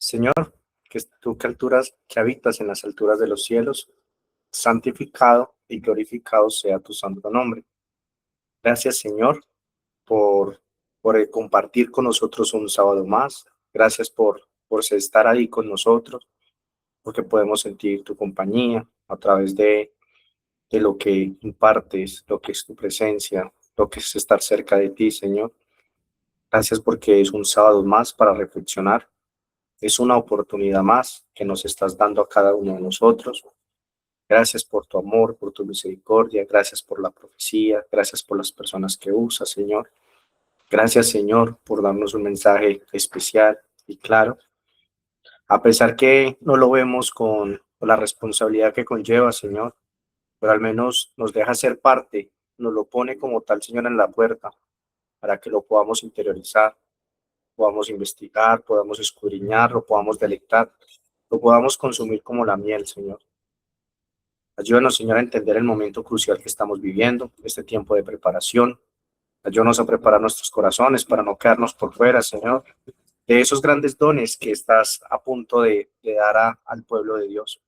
Señor, que tú que habitas en las alturas de los cielos, santificado y glorificado sea tu santo nombre. Gracias, Señor, por, por el compartir con nosotros un sábado más. Gracias por estar ahí con nosotros, porque podemos sentir tu compañía a través de lo que impartes, lo que es tu presencia, lo que es estar cerca de ti, Señor. Gracias porque es un sábado más para reflexionar. Es una oportunidad más que nos estás dando a cada uno de nosotros. Gracias por tu amor, por tu misericordia. Gracias por la profecía. Gracias por las personas que usas, Señor. Gracias, Señor, por darnos un mensaje especial y claro. A pesar que no lo vemos con la responsabilidad que conlleva, Señor, pero al menos nos deja ser parte, nos lo pone como tal, Señor, en la puerta para que lo podamos interiorizar, podamos investigar, podamos escudriñar, lo podamos deleitar, lo podamos consumir como la miel, Señor. Ayúdanos, Señor, a entender el momento crucial que estamos viviendo, este tiempo de preparación. Ayúdanos a preparar nuestros corazones para no quedarnos por fuera, Señor, de esos grandes dones que estás a punto de dar al pueblo de Dios.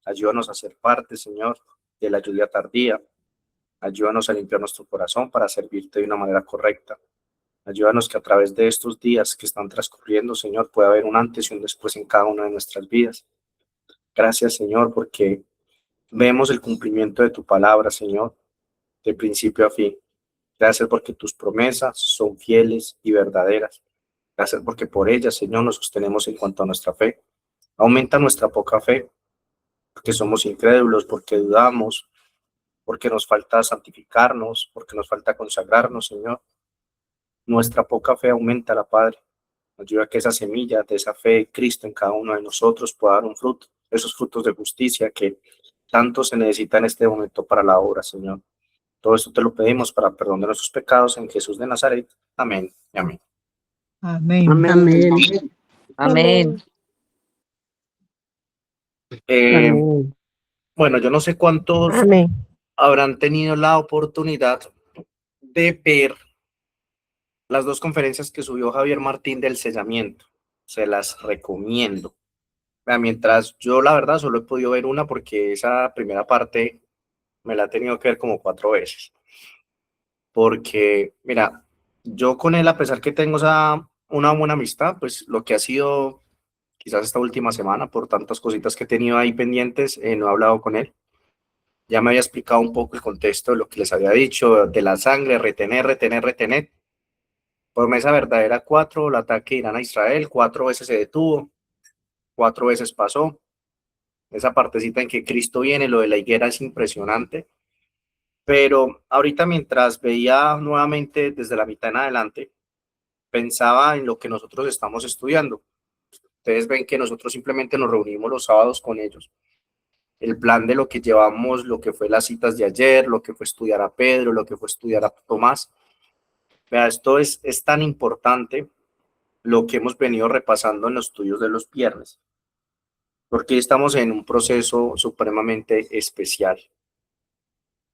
Ayúdanos a ser parte, Señor, de la lluvia tardía. Ayúdanos a limpiar nuestro corazón para servirte de una manera correcta. Ayúdanos que a través de estos días que están transcurriendo, Señor, pueda haber un antes y un después en cada una de nuestras vidas. Gracias, Señor, porque vemos el cumplimiento de tu palabra, Señor, de principio a fin. Gracias porque tus promesas son fieles y verdaderas. Gracias porque por ellas, Señor, nos sostenemos en cuanto a nuestra fe. Aumenta nuestra poca fe, porque somos incrédulos, porque dudamos, porque nos falta santificarnos, porque nos falta consagrarnos, Señor. Nuestra poca fe aumenta, la Padre. Ayuda a que esa semilla de esa fe de Cristo en cada uno de nosotros pueda dar un fruto, esos frutos de justicia que tanto se necesita en este momento para la obra, Señor. Todo esto te lo pedimos para perdón de nuestros pecados en Jesús de Nazaret. Amén y amén. Amén. Amén. Amén. Amén. Bueno, yo no sé cuántos Amén. habrán tenido la oportunidad de ver las dos conferencias que subió Javier Martín del sellamiento. Se las recomiendo. Mientras yo, la verdad, solo he podido ver una porque esa primera parte me la he tenido que ver como 4 veces. Porque, mira, yo con él, a pesar que tengo una buena amistad, pues lo que ha sido quizás esta última semana, por tantas cositas que he tenido ahí pendientes, no he hablado con él. Ya me había explicado un poco el contexto de lo que les había dicho, de la sangre, retener. Promesa verdadera 4, el ataque de Irán a Israel, 4 veces se detuvo, 4 veces pasó. Esa partecita en que Cristo viene, lo de la higuera es impresionante. Pero ahorita mientras veía nuevamente desde la mitad en adelante, pensaba en lo que nosotros estamos estudiando. Ustedes ven que nosotros simplemente nos reunimos los sábados con ellos. El plan de lo que llevamos, lo que fue las citas de ayer, lo que fue estudiar a Pedro, lo que fue estudiar a Tomás. Vea, esto es tan importante lo que hemos venido repasando en los estudios de los viernes, porque estamos en un proceso supremamente especial.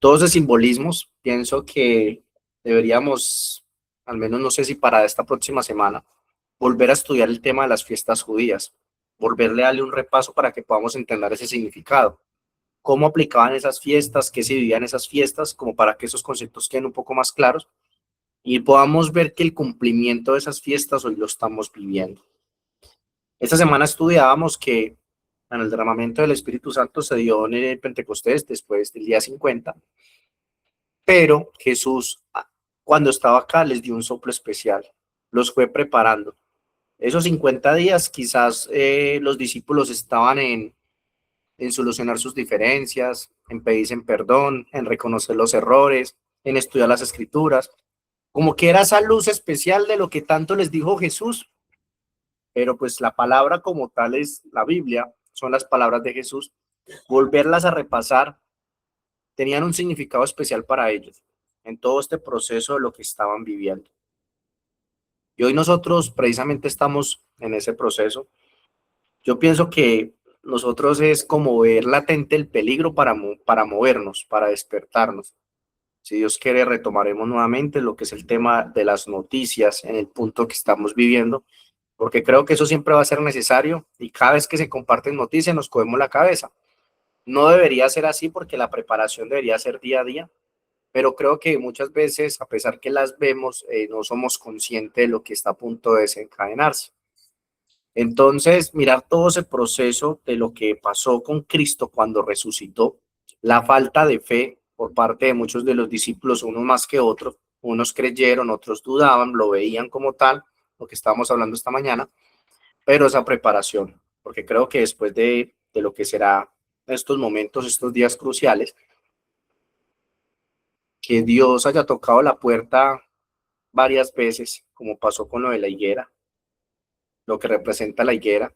Todos esos simbolismos, pienso que deberíamos, al menos no sé si para esta próxima semana, volver a estudiar el tema de las fiestas judías, volverle a darle un repaso para que podamos entender ese significado, cómo aplicaban esas fiestas, qué se vivían esas fiestas, como para que esos conceptos queden un poco más claros y podamos ver que el cumplimiento de esas fiestas hoy lo estamos viviendo. Esta semana estudiábamos que en el derramamiento del Espíritu Santo se dio en el Pentecostés después del día 50, pero Jesús, cuando estaba acá, les dio un soplo especial, los fue preparando. Esos 50 días quizás los discípulos estaban en solucionar sus diferencias, en pedirse perdón, en reconocer los errores, en estudiar las escrituras, como que era esa luz especial de lo que tanto les dijo Jesús. Pero pues la palabra como tal es la Biblia, son las palabras de Jesús. Volverlas a repasar tenían un significado especial para ellos en todo este proceso de lo que estaban viviendo. Y hoy nosotros precisamente estamos en ese proceso. Yo pienso que nosotros es como ver latente el peligro para movernos, para despertarnos. Si Dios quiere, retomaremos nuevamente lo que es el tema de las noticias en el punto que estamos viviendo, porque creo que eso siempre va a ser necesario y cada vez que se comparten noticias nos cogemos la cabeza. No debería ser así porque la preparación debería ser día a día, pero creo que muchas veces, a pesar que las vemos, no somos conscientes de lo que está a punto de desencadenarse. Entonces, mirar todo ese proceso de lo que pasó con Cristo cuando resucitó, la falta de fe por parte de muchos de los discípulos, unos más que otros, unos creyeron, otros dudaban, lo veían como tal, lo que estábamos hablando esta mañana, pero esa preparación, porque creo que después de lo que será estos momentos, estos días cruciales, que Dios haya tocado la puerta varias veces, como pasó con lo de la higuera, lo que representa la higuera,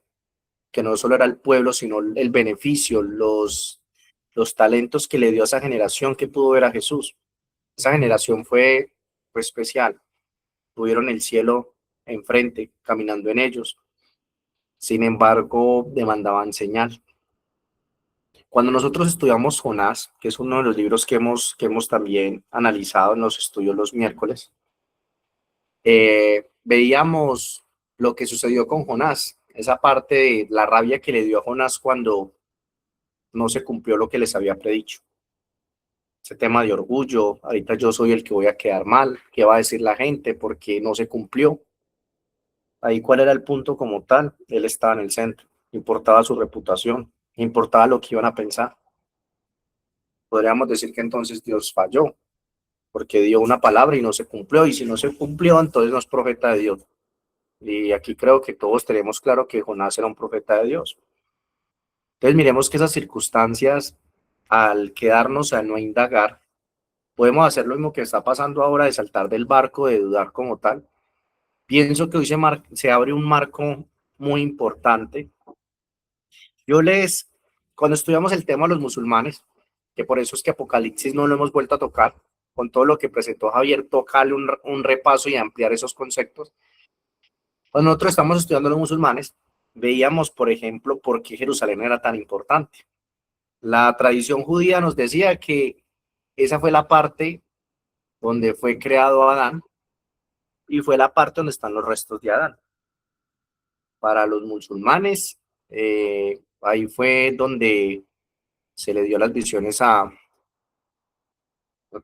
que no solo era el pueblo, sino el beneficio, los talentos que le dio a esa generación que pudo ver a Jesús. Esa generación fue especial. Tuvieron el cielo enfrente, caminando en ellos. Sin embargo, demandaban señal. Cuando nosotros estudiamos Jonás, que es uno de los libros que hemos también analizado en los estudios los miércoles, veíamos lo que sucedió con Jonás, esa parte de la rabia que le dio a Jonás cuando no se cumplió lo que les había predicho. Ese tema de orgullo, ahorita yo soy el que voy a quedar mal, ¿qué va a decir la gente? Porque no se cumplió. Ahí cuál era el punto como tal, él estaba en el centro, importaba su reputación, importaba lo que iban a pensar. Podríamos decir que entonces Dios falló, porque dio una palabra y no se cumplió, y si no se cumplió, entonces no es profeta de Dios. Y aquí creo que todos tenemos claro que Jonás era un profeta de Dios. Entonces miremos que esas circunstancias, al quedarnos, al no indagar, podemos hacer lo mismo que está pasando ahora de saltar del barco, de dudar como tal. Pienso que hoy se abre un marco muy importante. Yo cuando estudiamos el tema de los musulmanes, que por eso es que Apocalipsis no lo hemos vuelto a tocar, con todo lo que presentó Javier, tocarle un repaso y ampliar esos conceptos. Cuando nosotros estamos estudiando los musulmanes, veíamos, por ejemplo, por qué Jerusalén era tan importante. La tradición judía nos decía que esa fue la parte donde fue creado Adán y fue la parte donde están los restos de Adán. Para los musulmanes, ahí fue donde se le dio las visiones al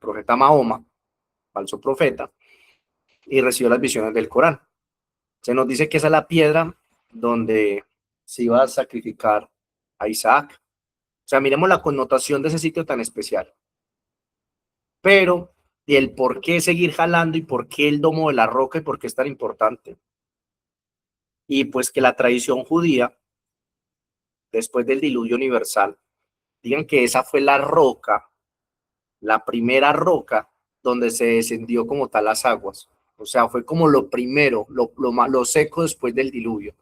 profeta Mahoma, falso profeta, y recibió las visiones del Corán. Se nos dice que esa es la piedra donde se iba a sacrificar a Isaac. O sea, miremos la connotación de ese sitio tan especial. Pero, y el por qué seguir jalando y por qué el domo de la roca y por qué es tan importante. Y pues que la tradición judía, después del diluvio universal, digan que esa fue la roca, la primera roca donde se descendió como tal las aguas. O sea, fue como lo primero, lo seco después del diluvio.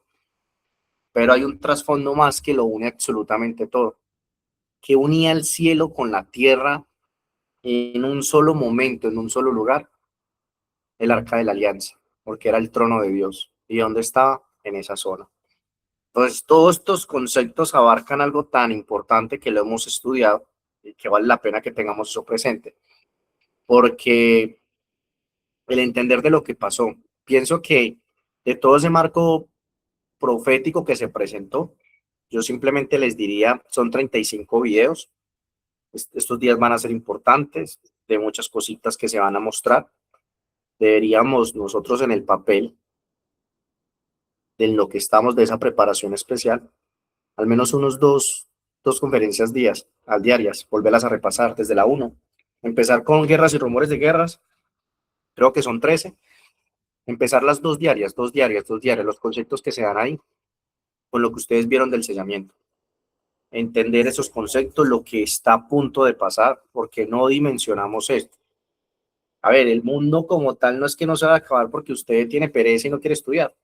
Pero hay un trasfondo más que lo une absolutamente todo, que unía el cielo con la tierra en un solo momento, en un solo lugar, el arca de la alianza, porque era el trono de Dios. ¿Y dónde estaba? En esa zona. Entonces, todos estos conceptos abarcan algo tan importante que lo hemos estudiado y que vale la pena que tengamos eso presente, porque el entender de lo que pasó, pienso que de todo ese marco profético que se presentó, yo simplemente les diría, son 35 videos, estos días van a ser importantes, de muchas cositas que se van a mostrar, deberíamos nosotros en el papel de lo que estamos de esa preparación especial, al menos unos dos conferencias diarias, volverlas a repasar desde la 1, empezar con guerras y rumores de guerras, creo que son 13, empezar las dos diarias, los conceptos que se dan ahí, con lo que ustedes vieron del sellamiento, entender esos conceptos, lo que está a punto de pasar, porque no dimensionamos esto. A ver, el mundo como tal no es que no se va a acabar porque usted tiene pereza y no quiere estudiar,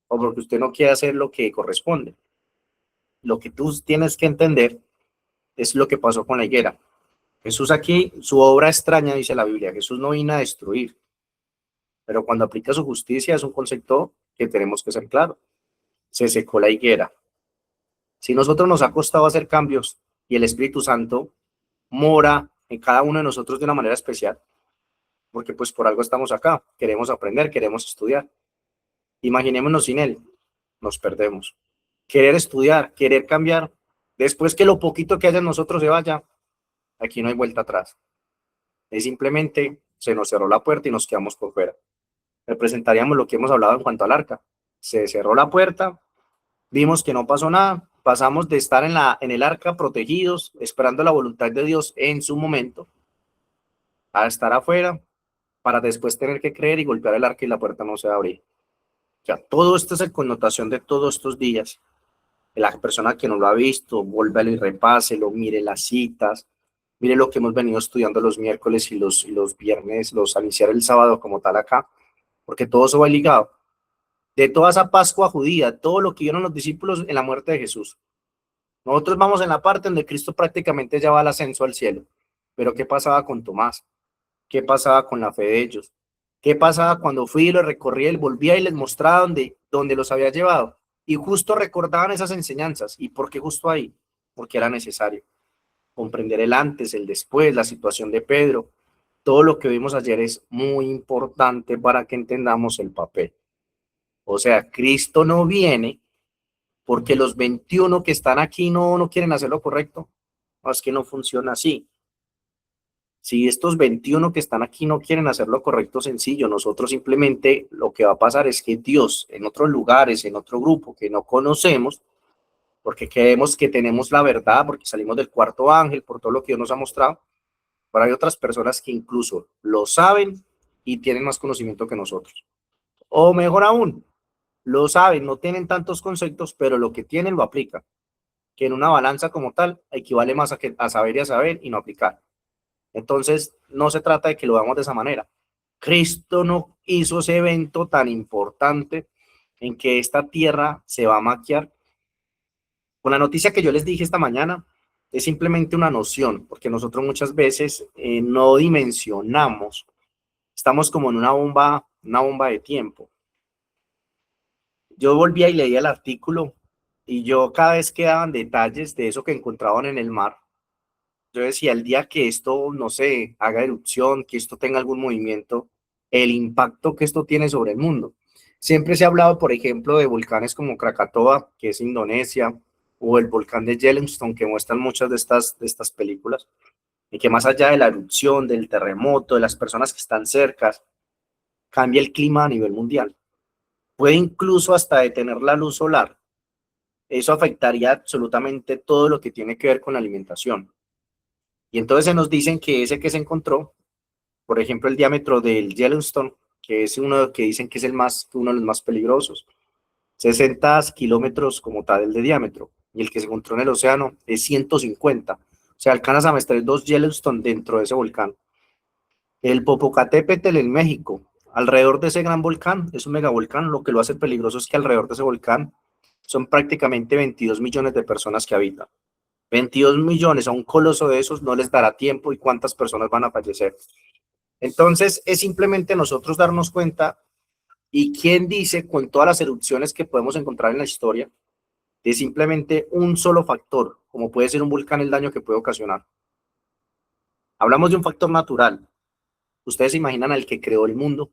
o porque usted no quiere hacer lo que corresponde. Lo que tú tienes que entender es lo que pasó con la higuera. Jesús aquí, su obra extraña, dice la Biblia, Jesús no vino a destruir, pero cuando aplica su justicia es un concepto que tenemos que ser claro. Se secó la higuera. Si nosotros nos ha costado hacer cambios y el Espíritu Santo mora en cada uno de nosotros de una manera especial, porque pues por algo estamos acá, queremos aprender, queremos estudiar. Imaginémonos sin él. nos perdemos. Querer estudiar, querer cambiar, después que lo poquito que haya en nosotros se vaya, aquí no hay vuelta atrás. Es simplemente se nos cerró la puerta y nos quedamos por fuera. Representaríamos lo que hemos hablado en cuanto al arca. Se cerró la puerta, vimos que no pasó nada, pasamos de estar en el arca protegidos, esperando la voluntad de Dios en su momento, a estar afuera, para después tener que creer y golpear el arca y la puerta no se va a abrir. O sea, todo esto es la connotación de todos estos días. La persona que no lo ha visto, vuélvelo y repáselo, mire las citas, mire lo que hemos venido estudiando los miércoles y los viernes, al iniciar el sábado como tal acá, porque todo eso va ligado. De toda esa Pascua judía, todo lo que vieron los discípulos en la muerte de Jesús. Nosotros vamos en la parte donde Cristo prácticamente ya va al ascenso al cielo. Pero ¿qué pasaba con Tomás? ¿Qué pasaba con la fe de ellos? ¿Qué pasaba cuando fui y lo recorría, él volvía y les mostraba dónde los había llevado? Y justo recordaban esas enseñanzas. ¿Y por qué justo ahí? Porque era necesario comprender el antes, el después, la situación de Pedro. Todo lo que vimos ayer es muy importante para que entendamos el papel. O sea, Cristo no viene porque los 21 que están aquí no quieren hacer lo correcto. No, es que no funciona así. Si estos 21 que están aquí no quieren hacer lo correcto, sencillo, nosotros simplemente lo que va a pasar es que Dios en otros lugares, en otro grupo que no conocemos, porque creemos que tenemos la verdad, porque salimos del cuarto ángel, por todo lo que Dios nos ha mostrado, pero hay otras personas que incluso lo saben y tienen más conocimiento que nosotros. O mejor aún, lo saben, no tienen tantos conceptos, pero lo que tienen lo aplican, que en una balanza como tal equivale más a saber y a saber y no aplicar. Entonces, no se trata de que lo hagamos de esa manera. Cristo no hizo ese evento tan importante en que esta tierra se va a maquiar. Con la noticia que yo les dije esta mañana, es simplemente una noción, porque nosotros muchas veces no dimensionamos, estamos como en una bomba de tiempo. Yo volvía y leía el artículo y yo cada vez que daban detalles de eso que encontraban en el mar, yo decía, el día que esto, no sé, haga erupción, que esto tenga algún movimiento, el impacto que esto tiene sobre el mundo. Siempre se ha hablado, por ejemplo, de volcanes como Krakatoa, que es Indonesia, o el volcán de Yellowstone, que muestran muchas de estas películas, y que más allá de la erupción, del terremoto, de las personas que están cerca, cambia el clima a nivel mundial. Puede incluso hasta detener la luz solar. Eso afectaría absolutamente todo lo que tiene que ver con la alimentación. Y entonces se nos dicen que ese que se encontró, por ejemplo, el diámetro del Yellowstone, que es uno que dicen que es uno de los más peligrosos, 60 kilómetros como tal el de diámetro, y el que se encontró en el océano es 150. O sea, alcanzas a meter 2 Yellowstone dentro de ese volcán. El Popocatépetl en México, alrededor de ese gran volcán, es un megavolcán, lo que lo hace peligroso es que alrededor de ese volcán son prácticamente 22 millones de personas que habitan. 22 millones a un coloso de esos no les dará tiempo y cuántas personas van a fallecer. Entonces es simplemente nosotros darnos cuenta y quién dice con todas las erupciones que podemos encontrar en la historia de simplemente un solo factor, como puede ser un volcán, el daño que puede ocasionar. Hablamos de un factor natural. Ustedes se imaginan al que creó el mundo,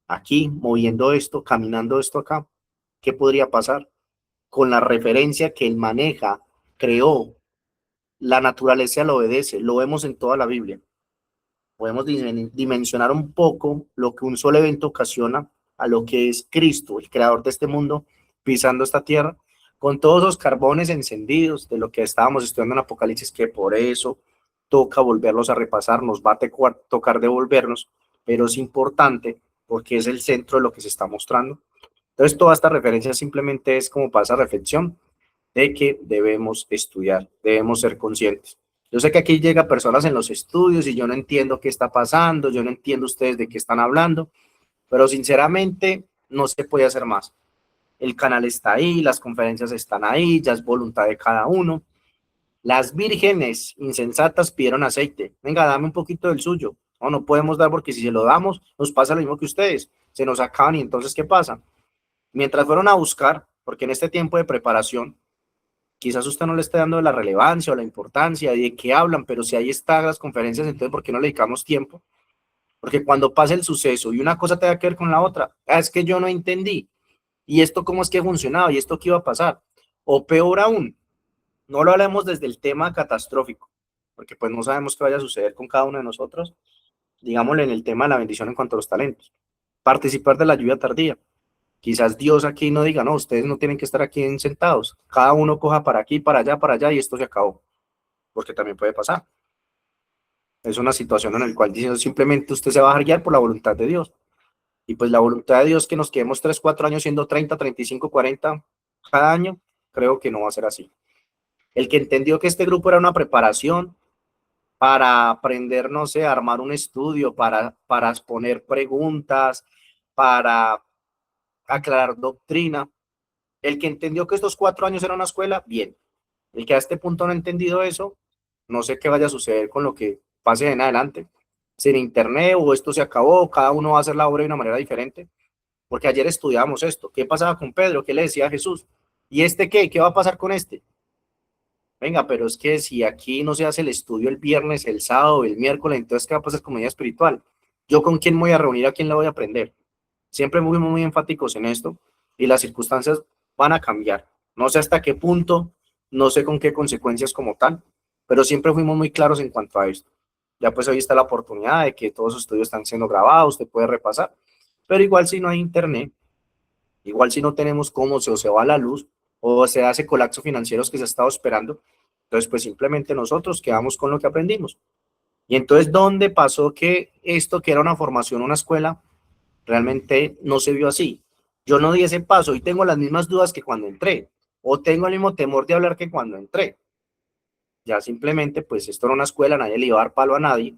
aquí, moviendo esto, caminando esto acá, ¿qué podría pasar? Con la referencia que él maneja, creó, la naturaleza lo obedece, lo vemos en toda la Biblia. Podemos dimensionar un poco lo que un solo evento ocasiona a lo que es Cristo, el creador de este mundo, pisando esta tierra, con todos los carbones encendidos de lo que estábamos estudiando en Apocalipsis, que por eso toca volverlos a repasar, nos va a tocar devolvernos, pero es importante porque es el centro de lo que se está mostrando. Entonces, toda esta referencia simplemente es como para esa reflexión de que debemos estudiar, debemos ser conscientes. Yo sé que aquí llega personas en los estudios y yo no entiendo qué está pasando, yo no entiendo ustedes de qué están hablando, pero sinceramente no se puede hacer más. El canal está ahí, las conferencias están ahí, ya es voluntad de cada uno. Las vírgenes insensatas pidieron aceite. Venga, dame un poquito del suyo. No, no podemos dar porque si se lo damos, nos pasa lo mismo que ustedes. Se nos acaban y entonces, ¿qué pasa? Mientras fueron a buscar, porque en este tiempo de preparación, quizás usted no le esté dando la relevancia o la importancia de qué hablan, pero si ahí están las conferencias, entonces ¿por qué no le dedicamos tiempo? Porque cuando pasa el suceso y una cosa tenga que ver con la otra, es que yo no entendí. ¿Y esto cómo es que funcionaba? ¿Y esto qué iba a pasar? O peor aún, no lo hablemos desde el tema catastrófico, porque pues no sabemos qué vaya a suceder con cada uno de nosotros, digámosle en el tema de la bendición en cuanto a los talentos. Participar de la lluvia tardía. Quizás Dios aquí no diga, no, ustedes no tienen que estar aquí sentados, cada uno coja para allá y esto se acabó, porque también puede pasar. Es una situación en la cual dice simplemente usted se va a guiar por la voluntad de Dios. Y pues la voluntad de Dios que nos quedemos 3 4 años siendo 30 35 40 cada año, creo que no va a ser así. El que entendió que este grupo era una preparación para aprender, no sé, armar un estudio, para exponer preguntas, para aclarar doctrina. El que entendió que estos 4 años era una escuela, bien. El que a este punto no ha entendido eso, no sé qué vaya a suceder con lo que pase en adelante. Si en internet o esto se acabó, cada uno va a hacer la obra de una manera diferente. Porque ayer estudiábamos esto. ¿Qué pasaba con Pedro? ¿Qué le decía a Jesús? ¿Y este qué? ¿Qué va a pasar con este? Venga, pero es que si aquí no se hace el estudio el viernes, el sábado, el miércoles, entonces ¿qué va a pasar con mi vida espiritual? ¿Yo con quién me voy a reunir? ¿A quién le voy a aprender? Siempre fuimos muy enfáticos en esto y las circunstancias van a cambiar. No sé hasta qué punto, no sé con qué consecuencias como tal, pero siempre fuimos muy claros en cuanto a esto. Ya pues hoy está la oportunidad de que todos los estudios están siendo grabados, usted puede repasar, pero igual si no hay internet, igual si no tenemos cómo o se va la luz o se hace colapso financieros que se ha estado esperando, entonces pues simplemente nosotros quedamos con lo que aprendimos. Y entonces, ¿dónde pasó que esto que era una formación, una escuela, realmente no se vio así? Yo no di ese paso y tengo las mismas dudas que cuando entré, o tengo el mismo temor de hablar que cuando entré. Ya simplemente, pues esto era una escuela, nadie le iba a dar palo a nadie.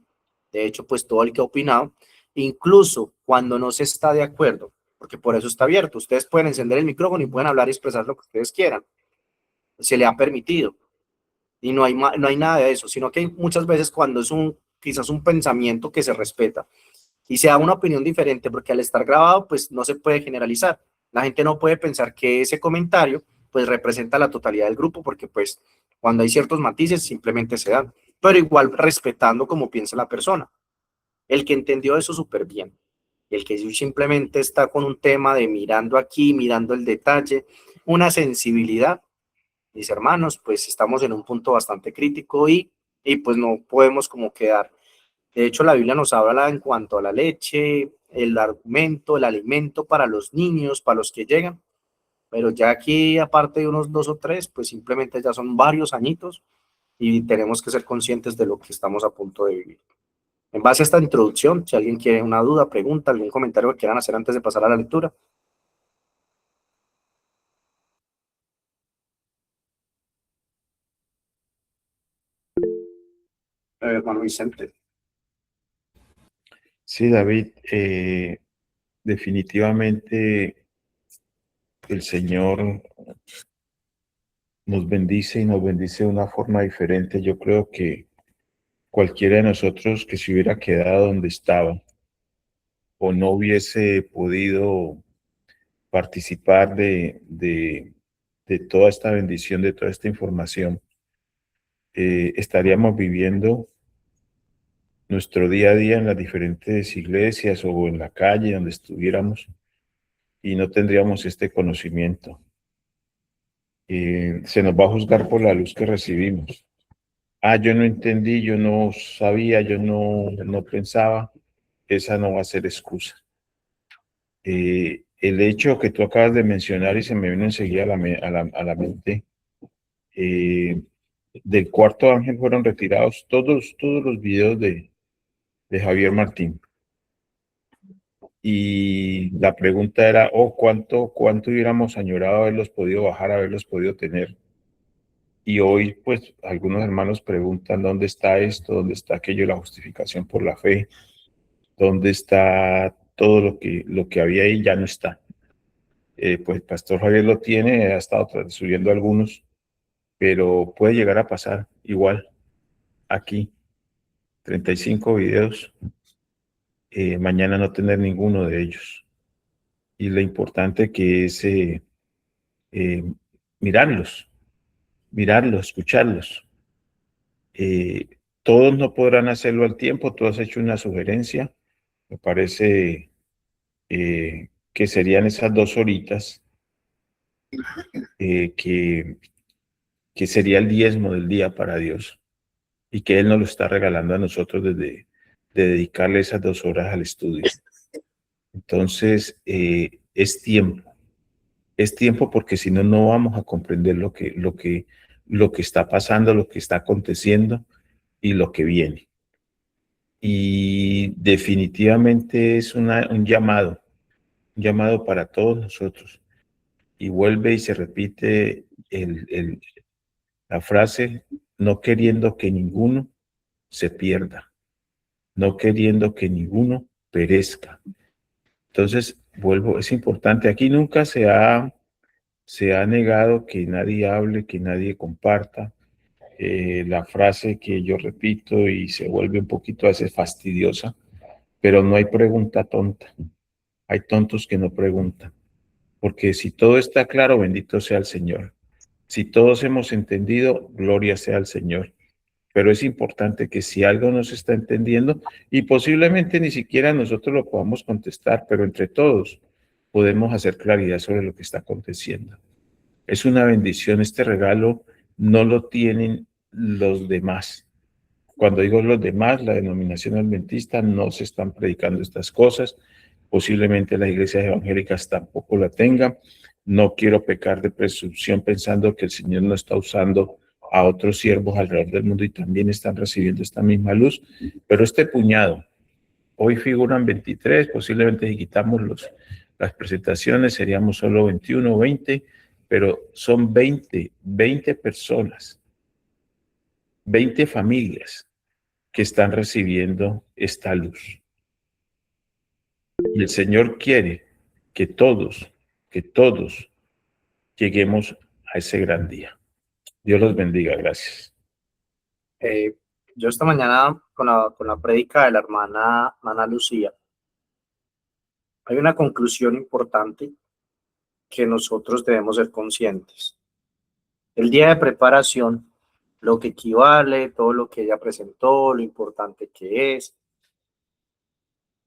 De hecho, pues todo el que ha opinado, incluso cuando no se está de acuerdo, porque por eso está abierto, ustedes pueden encender el micrófono y pueden hablar y expresar lo que ustedes quieran. Se le ha permitido y no hay nada de eso, sino que hay muchas veces cuando es quizás un pensamiento que se respeta y se da una opinión diferente, porque al estar grabado, pues no se puede generalizar. La gente no puede pensar que ese comentario, pues representa la totalidad del grupo, porque pues cuando hay ciertos matices simplemente se dan, pero igual respetando como piensa la persona. El que entendió eso súper bien. El que simplemente está con un tema de mirando aquí, mirando el detalle, una sensibilidad, mis hermanos, pues estamos en un punto bastante crítico y pues no podemos como quedar. De hecho, la Biblia nos habla en cuanto a la leche, el argumento, el alimento para los niños, para los que llegan, pero ya aquí, aparte de unos 2 o 3, pues simplemente ya son varios añitos y tenemos que ser conscientes de lo que estamos a punto de vivir. En base a esta introducción, si alguien quiere una duda, pregunta, algún comentario que quieran hacer antes de pasar a la lectura. Hermano Vicente. Sí, David, definitivamente el Señor nos bendice y nos bendice de una forma diferente. Yo creo que cualquiera de nosotros que se hubiera quedado donde estaba o no hubiese podido participar de toda esta bendición, de toda esta información, estaríamos viviendo nuestro día a día en las diferentes iglesias o en la calle donde estuviéramos y no tendríamos este conocimiento. Se nos va a juzgar por la luz que recibimos. Ah, yo no entendí, yo no sabía, yo no pensaba. Esa no va a ser excusa. El hecho que tú acabas de mencionar y se me vino enseguida a la mente, del cuarto ángel fueron retirados todos los videos de Javier Martín. Y la pregunta era, oh, ¿cuánto hubiéramos añorado haberlos podido bajar, haberlos podido tener? Y hoy, pues, algunos hermanos preguntan dónde está esto, dónde está aquello, la justificación por la fe, dónde está todo lo que había ahí, ya no está. Pues el pastor Javier lo tiene, ha estado subiendo algunos, pero puede llegar a pasar igual aquí, 35 videos, mañana no tener ninguno de ellos. Y lo importante que es eh, mirarlos, escucharlos. Eh, Todos no podrán hacerlo al tiempo, tú has hecho una sugerencia, me parece que serían esas 2 horitas que sería el diezmo del día para Dios y que Él nos lo está regalando a nosotros desde de dedicarle esas 2 horas al estudio. Entonces, es tiempo porque si no, no vamos a comprender lo que está pasando, lo que está aconteciendo y lo que viene. Y definitivamente es un llamado para todos nosotros. Y vuelve y se repite la frase, no queriendo que ninguno se pierda, no queriendo que ninguno perezca. Entonces, vuelvo, es importante, aquí nunca se ha negado que nadie hable, que nadie comparta. La frase que yo repito y se vuelve un poquito a veces fastidiosa, pero no hay pregunta tonta. Hay tontos que no preguntan, porque si todo está claro, bendito sea el Señor. Si todos hemos entendido, gloria sea al Señor. Pero es importante que si algo no se está entendiendo, y posiblemente ni siquiera nosotros lo podamos contestar, pero entre todos podemos hacer claridad sobre lo que está aconteciendo. Es una bendición, este regalo no lo tienen los demás. Cuando digo los demás, la denominación adventista no se están predicando estas cosas, posiblemente las iglesias evangélicas tampoco la tengan. No quiero pecar de presunción pensando que el Señor no está usando a otros siervos alrededor del mundo y también están recibiendo esta misma luz, pero este puñado, hoy figuran 23, posiblemente si quitamos las presentaciones seríamos solo 21 o 20, pero son 20 personas, 20 familias que están recibiendo esta luz. Y el Señor quiere que todos lleguemos a ese gran día. Dios los bendiga, gracias. Yo esta mañana con la prédica de la hermana Ana Lucía, hay una conclusión importante que nosotros debemos ser conscientes. El día de preparación, lo que equivale, todo lo que ella presentó, lo importante que es,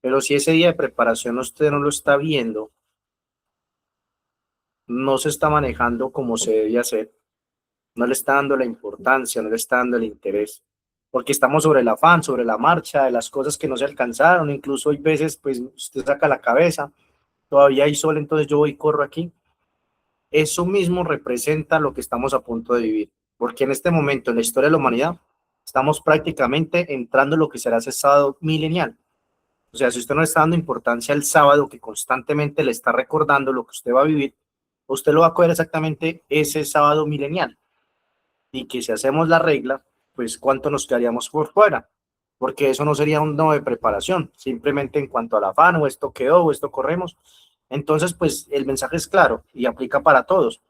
pero si ese día de preparación usted no lo está viendo, no se está manejando como se debe hacer, no le está dando la importancia, no le está dando el interés, porque estamos sobre el afán, sobre la marcha, de las cosas que no se alcanzaron, incluso hay veces, pues usted saca la cabeza, todavía hay sol, entonces yo voy y corro aquí. Eso mismo representa lo que estamos a punto de vivir, porque en este momento en la historia de la humanidad estamos prácticamente entrando en lo que será ese sábado milenial. O sea, si usted no está dando importancia al sábado que constantemente le está recordando lo que usted va a vivir, usted lo va a coger exactamente ese sábado milenial. Y que si hacemos la regla, pues cuánto nos quedaríamos por fuera, porque eso no sería un no de preparación, simplemente en cuanto al afán, o esto quedó, o esto corremos. Entonces, pues el mensaje es claro y aplica para todos,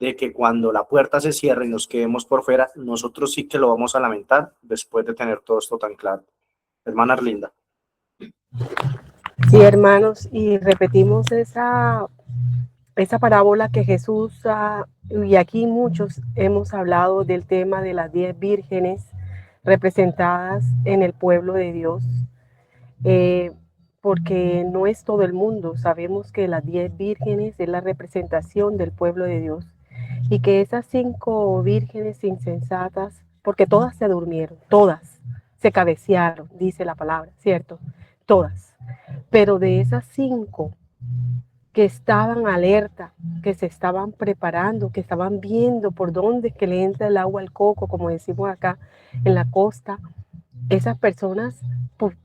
de que cuando la puerta se cierre y nos quedemos por fuera, nosotros sí que lo vamos a lamentar después de tener todo esto tan claro. Hermana Arlinda. Sí, hermanos, y repetimos esa parábola que Jesús, y aquí muchos hemos hablado del tema de las 10 vírgenes representadas en el pueblo de Dios, porque no es todo el mundo. Sabemos que las 10 vírgenes es la representación del pueblo de Dios y que esas 5 vírgenes insensatas, porque todas se durmieron, todas se cabecearon, dice la palabra, ¿cierto? Todas. Pero de esas 5 que estaban alerta, que se estaban preparando, que estaban viendo por dónde es que le entra el agua al coco, como decimos acá en la costa, esas personas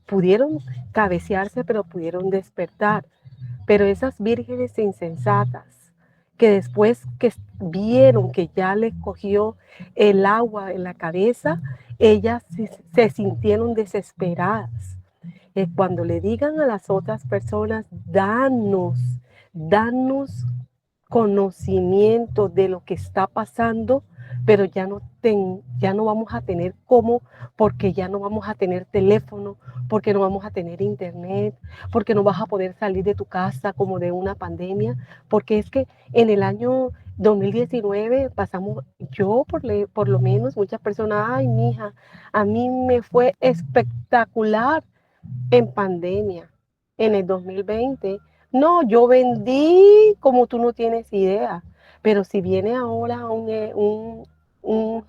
pudieron cabecearse, pero pudieron despertar. Pero esas vírgenes insensatas, que después que vieron que ya les cogió el agua en la cabeza, ellas se sintieron desesperadas. Cuando le digan a las otras personas, danos conocimiento de lo que está pasando, pero ya no vamos a tener cómo, porque ya no vamos a tener teléfono, porque no vamos a tener internet, porque no vas a poder salir de tu casa como de una pandemia, porque es que en el año 2019 pasamos, yo por lo menos, muchas personas, ay, mija, a mí me fue espectacular en pandemia, en el 2020. No, yo vendí como tú no tienes idea, Pero si viene ahora un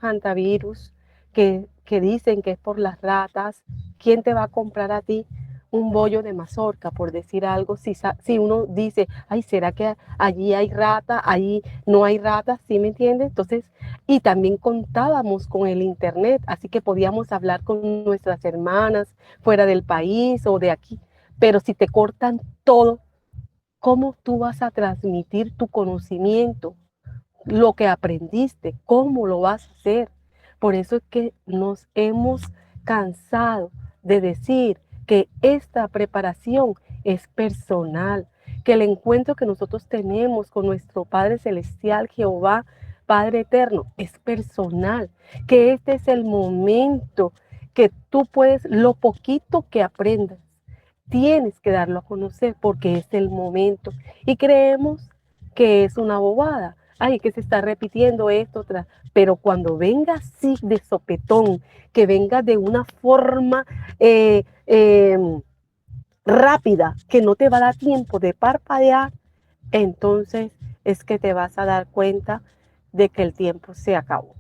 hantavirus que dicen que es por las ratas, ¿quién te va a comprar a ti un bollo de mazorca, por decir algo? Si uno dice, ay, ¿será que allí hay rata, allí no hay ratas? ¿Sí me entiendes? Entonces, y también contábamos con el internet, así que podíamos hablar con nuestras hermanas fuera del país o de aquí. Pero si te cortan todo, ¿cómo tú vas a transmitir tu conocimiento, lo que aprendiste? ¿Cómo lo vas a hacer? Por eso es que nos hemos cansado de decir que esta preparación es personal, que el encuentro que nosotros tenemos con nuestro Padre Celestial, Jehová, Padre Eterno, es personal, que este es el momento que tú puedes, lo poquito que aprendas, tienes que darlo a conocer porque es el momento. Y creemos que es una bobada, ay, que se está repitiendo esto, otra. Pero cuando venga así de sopetón, que venga de una forma eh, eh, rápida, que no te va a dar tiempo de parpadear, entonces es que te vas a dar cuenta de que el tiempo se acabó.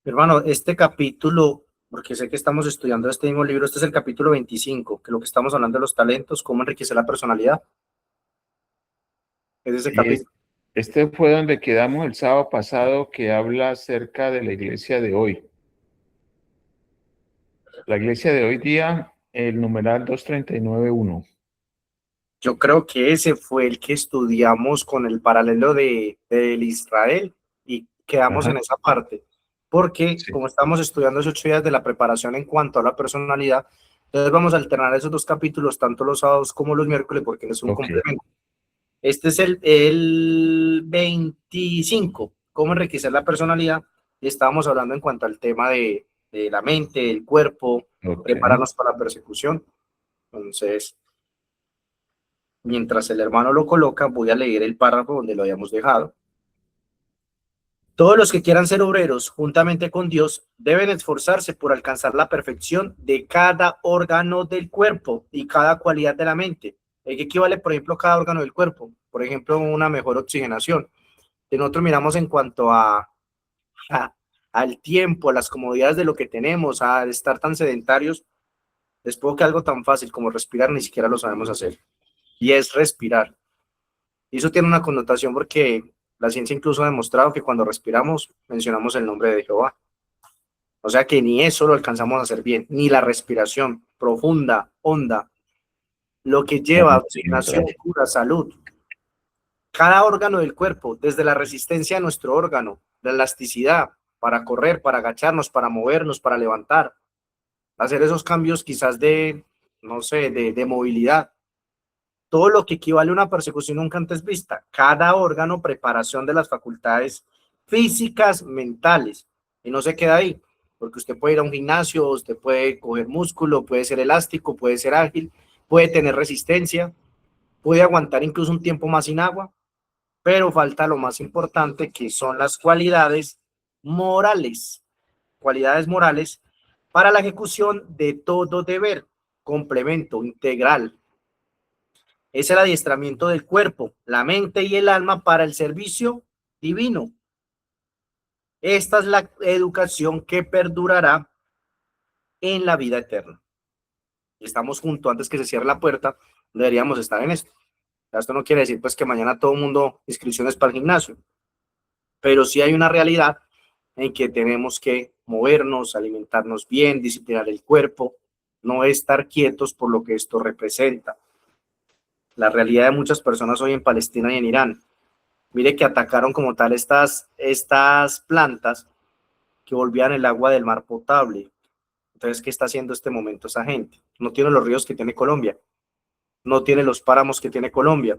Hermano, este capítulo, porque sé que estamos estudiando este mismo libro, este es el capítulo 25, que lo que estamos hablando de los talentos, cómo enriquecer la personalidad. Es ese Y capítulo. este fue donde quedamos el sábado pasado, que habla acerca de la iglesia de hoy. La iglesia de hoy día, el numeral 239.1. Yo creo que ese fue el que estudiamos con el paralelo del Israel y quedamos en Ajá, esa parte, porque sí, como estamos estudiando esos 8 días de la preparación en cuanto a la personalidad, entonces vamos a alternar esos dos capítulos, tanto los sábados como los miércoles, porque es un ok. complemento. Este es el 25, cómo enriquecer la personalidad, y estábamos hablando en cuanto al tema de la mente, el cuerpo, Ok. prepararnos para la persecución. Entonces, mientras el hermano lo coloca, voy a leer el párrafo donde lo habíamos dejado. Todos los que quieran ser obreros juntamente con Dios deben esforzarse por alcanzar la perfección de cada órgano del cuerpo y cada cualidad de la mente. ¿Qué equivale, por ejemplo, cada órgano del cuerpo? Por ejemplo, una mejor oxigenación. Si nosotros miramos en cuanto a al tiempo, las comodidades de lo que tenemos, a estar tan sedentarios, les puedo que algo tan fácil como respirar ni siquiera lo sabemos hacer. Y es respirar. Y eso tiene una connotación porque la ciencia incluso ha demostrado que cuando respiramos mencionamos el nombre de Jehová. O sea que ni eso lo alcanzamos a hacer bien, ni la respiración profunda, honda, lo que lleva a oxigenación, Entrar. cura, salud. Cada órgano del cuerpo, desde la resistencia de nuestro órgano, la elasticidad para correr, para agacharnos, para movernos, para levantar, hacer esos cambios quizás de, no sé, de movilidad. Todo lo que equivale a una persecución nunca antes vista. Cada órgano, preparación de las facultades físicas, mentales. Y no se queda ahí, porque usted puede ir a un gimnasio, usted puede coger músculo, puede ser elástico, puede ser ágil, puede tener resistencia, puede aguantar incluso un tiempo más sin agua, pero falta lo más importante, que son las cualidades morales. Cualidades morales para la ejecución de todo deber, complemento integral. Es el adiestramiento del cuerpo, la mente y el alma para el servicio divino. Esta es la educación que perdurará en la vida eterna. Estamos juntos, antes que se cierre la puerta, deberíamos estar en esto. Esto no quiere decir pues que mañana todo el mundo inscripciones para el gimnasio, pero sí hay una realidad en que tenemos que movernos, alimentarnos bien, disciplinar el cuerpo, no estar quietos por lo que esto representa. La realidad de muchas personas hoy en Palestina y en Irán. Mire que atacaron como tal estas plantas que volvían el agua del mar potable. Entonces, ¿qué está haciendo este momento esa gente? No tiene los ríos que tiene Colombia, no tiene los páramos que tiene Colombia.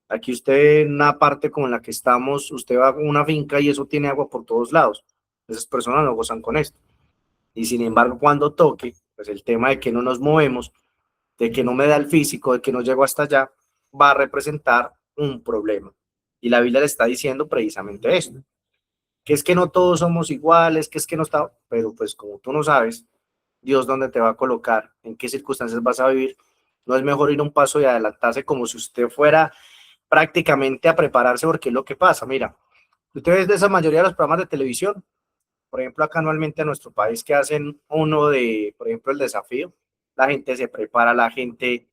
Aquí usted, en una parte como en la que estamos, usted va a una finca y eso tiene agua por todos lados. Esas personas no gozan con esto. Y sin embargo, cuando toque, pues el tema de que no nos movemos, de que no me da el físico, de que no llego hasta allá, va a representar un problema. Y la Biblia le está diciendo precisamente esto, que es que no todos somos iguales, que es que no está, pero pues como tú no sabes, Dios dónde te va a colocar, en qué circunstancias vas a vivir, No es mejor ir un paso y adelantarse como si usted fuera prácticamente a prepararse, porque es lo que pasa. Mira, usted ve de esa mayoría de los programas de televisión, por ejemplo, acá anualmente en nuestro país que hacen uno de, por ejemplo, el desafío, la gente se prepara, la gente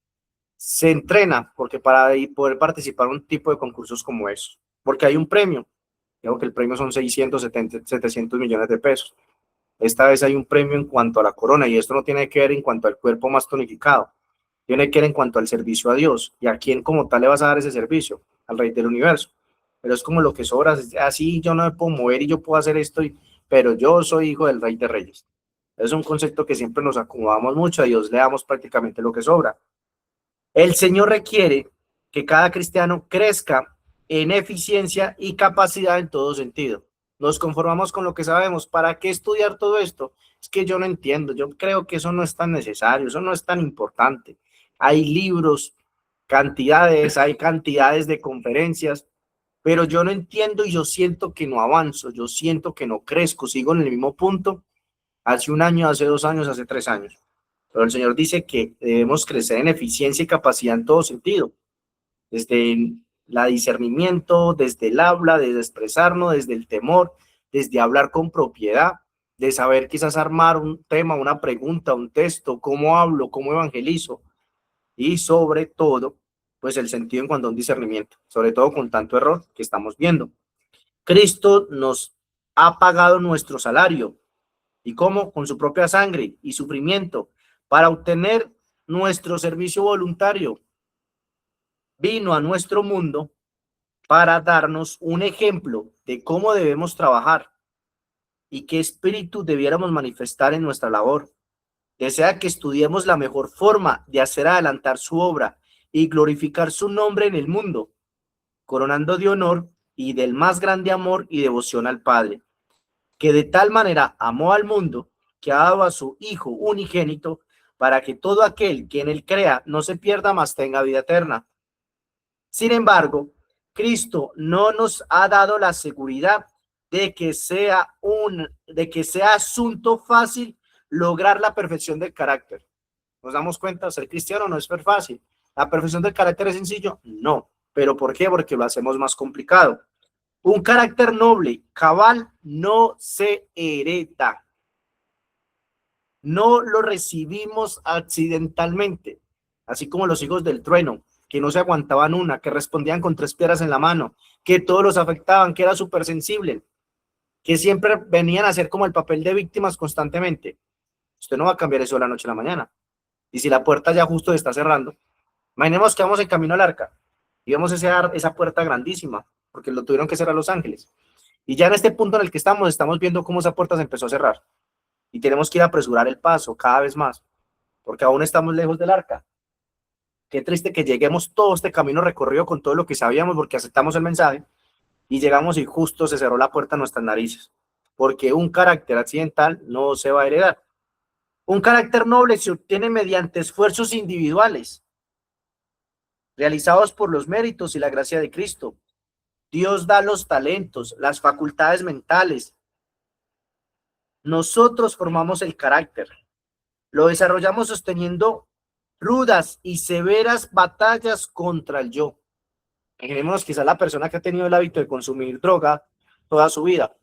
se entrena, porque para poder participar en un tipo de concursos como eso, porque hay un premio, creo que el premio son 700 millones de pesos. Esta vez hay un premio en cuanto a la corona, y esto no tiene que ver en cuanto al cuerpo más tonificado, tiene que ver en cuanto al servicio a Dios, y a quién como tal le vas a dar ese servicio, al Rey del Universo. Pero es como lo que sobra, así yo no me puedo mover y yo puedo hacer esto, pero yo soy hijo del Rey de Reyes. Es un concepto que siempre nos acomodamos mucho, a Dios le damos prácticamente lo que sobra. El Señor requiere que cada cristiano crezca en eficiencia y capacidad en todo sentido. Nos conformamos con lo que sabemos. ¿Para qué estudiar todo esto? Es que yo no entiendo. Yo creo que eso no es tan necesario, eso no es tan importante. Hay libros, hay cantidades de conferencias, pero yo no entiendo y yo siento que no avanzo, yo siento que no crezco, sigo en el mismo punto hace un año, hace 2 años, hace 3 años. Pero el Señor dice que debemos crecer en eficiencia y capacidad en todo sentido, desde el discernimiento, desde el habla, desde expresarnos, desde el temor, desde hablar con propiedad, de saber quizás armar un tema, una pregunta, un texto, cómo hablo, cómo evangelizo, y sobre todo, pues el sentido en cuanto a un discernimiento, sobre todo con tanto error que estamos viendo. Cristo nos ha pagado nuestro salario. ¿Y cómo? Con su propia sangre y sufrimiento para obtener nuestro servicio voluntario. Vino a nuestro mundo para darnos un ejemplo de cómo debemos trabajar y qué espíritu debiéramos manifestar en nuestra labor. Desea que estudiemos la mejor forma de hacer adelantar su obra y glorificar su nombre en el mundo, coronando de honor y del más grande amor y devoción al Padre, que de tal manera amó al mundo que ha dado a su Hijo unigénito para que todo aquel que en él crea no se pierda, mas tenga vida eterna. Sin embargo, Cristo no nos ha dado la seguridad de que sea asunto fácil lograr la perfección del carácter. Nos damos cuenta, ser cristiano no es súper fácil. ¿La perfección del carácter es sencillo? No. ¿Pero por qué? Porque lo hacemos más complicado. Un carácter noble, cabal, no se hereda. No lo recibimos accidentalmente, así como los hijos del trueno, que no se aguantaban una, que respondían con 3 piedras en la mano, que todos los afectaban, que era súper sensible, que siempre venían a hacer como el papel de víctimas constantemente. Usted no va a cambiar eso de la noche a la mañana. Y si la puerta ya justo está cerrando, imaginemos que vamos en camino al arca y vemos esa puerta grandísima, porque lo tuvieron que cerrar los ángeles. Y ya en este punto en el que estamos viendo cómo esa puerta se empezó a cerrar. Y tenemos que ir a apresurar el paso cada vez más, porque aún estamos lejos del arca. Qué triste que lleguemos todo este camino recorrido con todo lo que sabíamos, porque aceptamos el mensaje, y llegamos y justo se cerró la puerta en nuestras narices, porque un carácter accidental no se va a heredar. Un carácter noble se obtiene mediante esfuerzos individuales, realizados por los méritos y la gracia de Cristo. Dios da los talentos, las facultades mentales. Nosotros formamos el carácter. Lo desarrollamos sosteniendo rudas y severas batallas contra el yo. Imaginémonos quizás la persona que ha tenido el hábito de consumir droga toda su vida.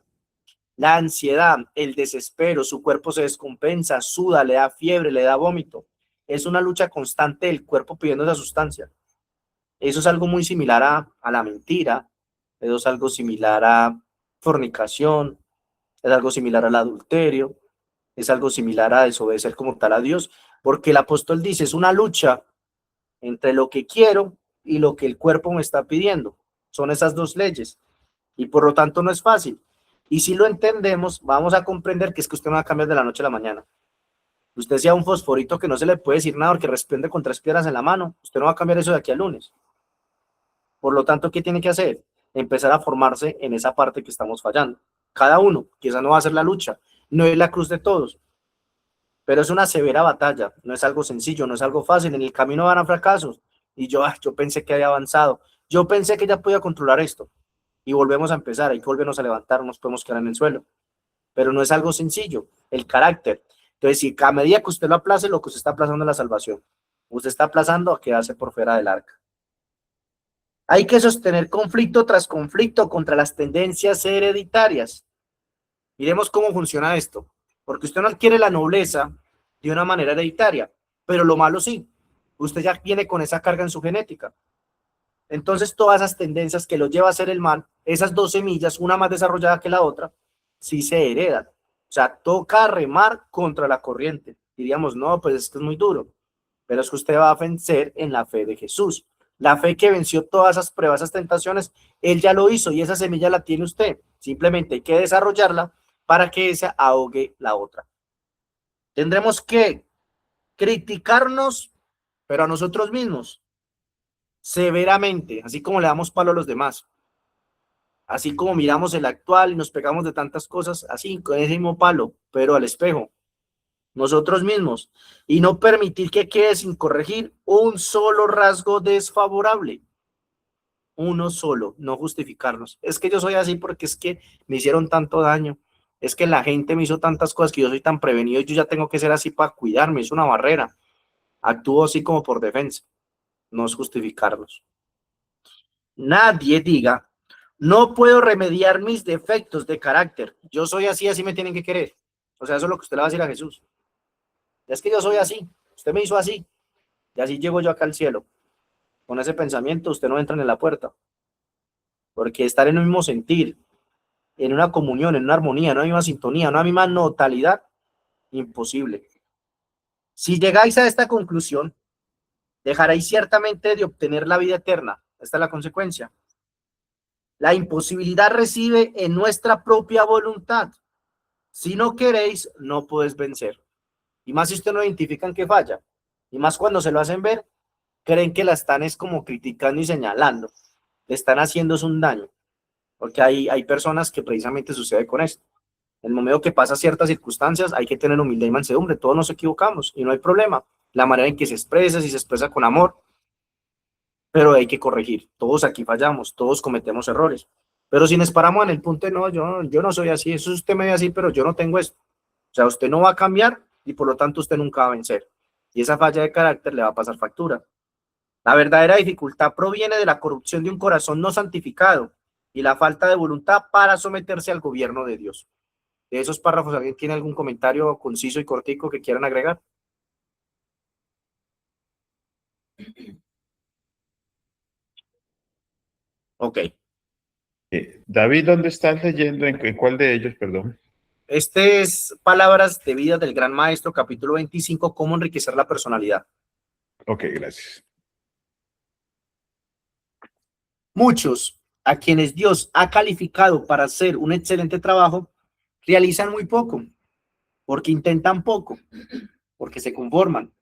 La ansiedad, el desespero, su cuerpo se descompensa, suda, le da fiebre, le da vómito. Es una lucha constante del cuerpo pidiendo esa sustancia. Eso es algo muy similar a la mentira, eso es algo similar a fornicación, es algo similar al adulterio, es algo similar a desobedecer como tal a Dios, porque el apóstol dice, es una lucha entre lo que quiero y lo que el cuerpo me está pidiendo. Son esas dos leyes, y por lo tanto no es fácil. Y si lo entendemos, vamos a comprender que es que usted no va a cambiar de la noche a la mañana. Usted sea un fosforito que no se le puede decir nada porque responde con 3 piedras en la mano, usted no va a cambiar eso de aquí al lunes. Por lo tanto, ¿qué tiene que hacer? Empezar a formarse en esa parte que estamos fallando. Cada uno, que esa no va a ser la lucha, no es la cruz de todos, pero es una severa batalla, no es algo sencillo, no es algo fácil, en el camino van a fracasos, y yo pensé que había avanzado, yo pensé que ya podía controlar esto, y volvemos a empezar, hay que volvernos a levantar, nos podemos quedar en el suelo, pero no es algo sencillo, el carácter. Entonces, si a medida que usted lo aplace, lo que usted está aplazando es la salvación. Usted está aplazando a quedarse por fuera del arca. Hay que sostener conflicto tras conflicto contra las tendencias hereditarias. Miremos cómo funciona esto. Porque usted no adquiere la nobleza de una manera hereditaria, pero lo malo sí. Usted ya viene con esa carga en su genética. Entonces todas esas tendencias que lo lleva a hacer el mal, esas dos semillas, una más desarrollada que la otra, sí se heredan. O sea, toca remar contra la corriente. Diríamos, no, pues es que es muy duro. Pero es que usted va a vencer en la fe de Jesús. La fe que venció todas esas pruebas, esas tentaciones, Él ya lo hizo y esa semilla la tiene usted. Simplemente hay que desarrollarla para que esa ahogue la otra. Tendremos que criticarnos, pero a nosotros mismos, severamente, así como le damos palo a los demás. Así como miramos el actual y nos pegamos de tantas cosas, así, con ese mismo palo, pero al espejo. Nosotros mismos, y no permitir que quede sin corregir un solo rasgo desfavorable, uno solo, no justificarnos. Es que yo soy así porque es que me hicieron tanto daño, es que la gente me hizo tantas cosas que yo soy tan prevenido y yo ya tengo que ser así para cuidarme, es una barrera. Actúo así como por defensa, no es justificarnos. Nadie diga, no puedo remediar mis defectos de carácter, yo soy así, así me tienen que querer. O sea, eso es lo que usted le va a decir a Jesús. Es que yo soy así, usted me hizo así, y así llego yo acá al cielo. Con ese pensamiento usted no entra en la puerta, porque estar en el mismo sentir, en una comunión, en una armonía, en una misma sintonía, en una misma totalidad, imposible. Si llegáis a esta conclusión, dejaréis ciertamente de obtener la vida eterna. Esta es la consecuencia. La imposibilidad reside en nuestra propia voluntad. Si no queréis, no podéis vencer. Y más si usted no identifican que falla. Y más cuando se lo hacen ver, creen que la están es como criticando y señalando. Le están haciendo un daño. Porque hay personas que precisamente sucede con esto. En el momento que pasa ciertas circunstancias, hay que tener humildad y mansedumbre. Todos nos equivocamos y no hay problema. La manera en que se expresa, si se expresa con amor, pero hay que corregir. Todos aquí fallamos, todos cometemos errores. Pero si nos paramos en el punto de no, yo no soy así, eso usted me ve así, pero yo no tengo esto. O sea, usted no va a cambiar y por lo tanto usted nunca va a vencer. Y esa falla de carácter le va a pasar factura. La verdadera dificultad proviene de la corrupción de un corazón no santificado y la falta de voluntad para someterse al gobierno de Dios. De esos párrafos, ¿alguien tiene algún comentario conciso y cortico que quieran agregar? Ok. David, ¿dónde estás leyendo? ¿En cuál de ellos, perdón? Este es Palabras de Vida del Gran Maestro, capítulo 25, cómo enriquecer la personalidad. Ok, gracias. Muchos a quienes Dios ha calificado para hacer un excelente trabajo, realizan muy poco, porque intentan poco, porque se conforman.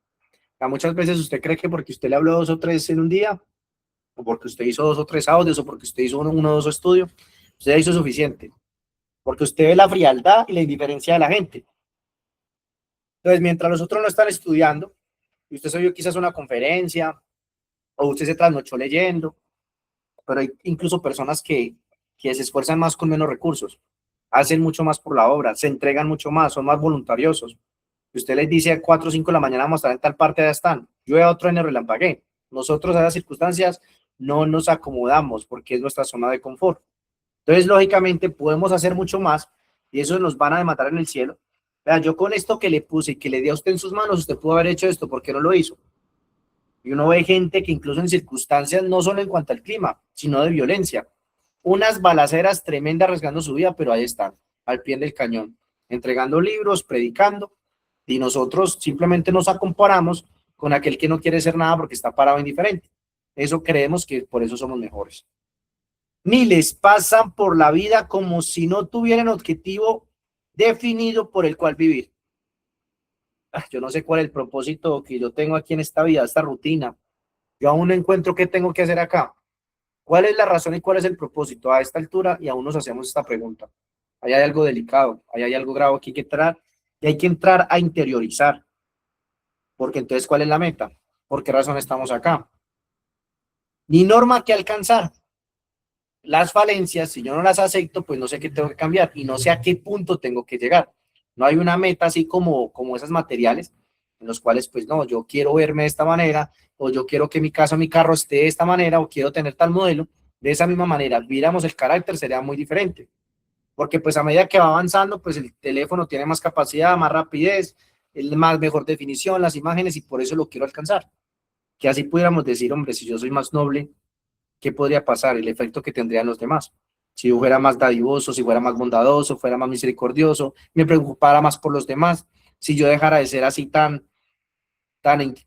Muchas veces usted cree que porque usted le habló 2 o 3 en un día, o porque usted hizo 2 o 3 audios, o porque usted hizo uno o 2 estudios, usted hizo suficiente, porque usted ve la frialdad y la indiferencia de la gente. Entonces, mientras los otros no están estudiando, y usted se oyó quizás una conferencia, o usted se trasnochó leyendo, pero hay incluso personas que se esfuerzan más con menos recursos, hacen mucho más por la obra, se entregan mucho más, son más voluntariosos. Y usted les dice a 4 o 5 de la mañana vamos a estar en tal parte, ya están. Llueve otro en el relampagué. Nosotros a esas circunstancias no nos acomodamos porque es nuestra zona de confort. Entonces, lógicamente, podemos hacer mucho más y eso nos van a demandar en el cielo. Vean, yo con esto que le puse y que le di a usted en sus manos, usted pudo haber hecho esto, ¿por qué no lo hizo? Y uno ve gente que incluso en circunstancias, no solo en cuanto al clima, sino de violencia, unas balaceras tremendas arriesgando su vida, pero ahí están, al pie del cañón, entregando libros, predicando, y nosotros simplemente nos comparamos con aquel que no quiere hacer nada porque está parado indiferente. Eso creemos que por eso somos mejores. Miles pasan por la vida como si no tuvieran objetivo definido por el cual vivir. Yo no sé cuál es el propósito que yo tengo aquí en esta vida, esta rutina. Yo aún no encuentro qué tengo que hacer acá. ¿Cuál es la razón y cuál es el propósito a esta altura? Y aún nos hacemos esta pregunta. Ahí hay algo delicado, ahí hay algo grave que hay que entrar y hay que entrar a interiorizar. Porque entonces, ¿cuál es la meta? ¿Por qué razón estamos acá? Ni norma que alcanzar. Las falencias, si yo no las acepto, pues no sé qué tengo que cambiar y no sé a qué punto tengo que llegar. No hay una meta así como esas materiales en los cuales, pues no, yo quiero verme de esta manera, o yo quiero que mi casa o mi carro esté de esta manera, o quiero tener tal modelo. De esa misma manera, viéramos el carácter, sería muy diferente. Porque pues a medida que va avanzando, pues el teléfono tiene más capacidad, más rapidez, es más mejor definición, las imágenes, y por eso lo quiero alcanzar. Que así pudiéramos decir, hombre, si yo soy más noble, ¿qué podría pasar? El efecto que tendrían los demás. Si yo fuera más dadivoso, si fuera más bondadoso, fuera más misericordioso, me preocupara más por los demás, si yo dejara de ser así tan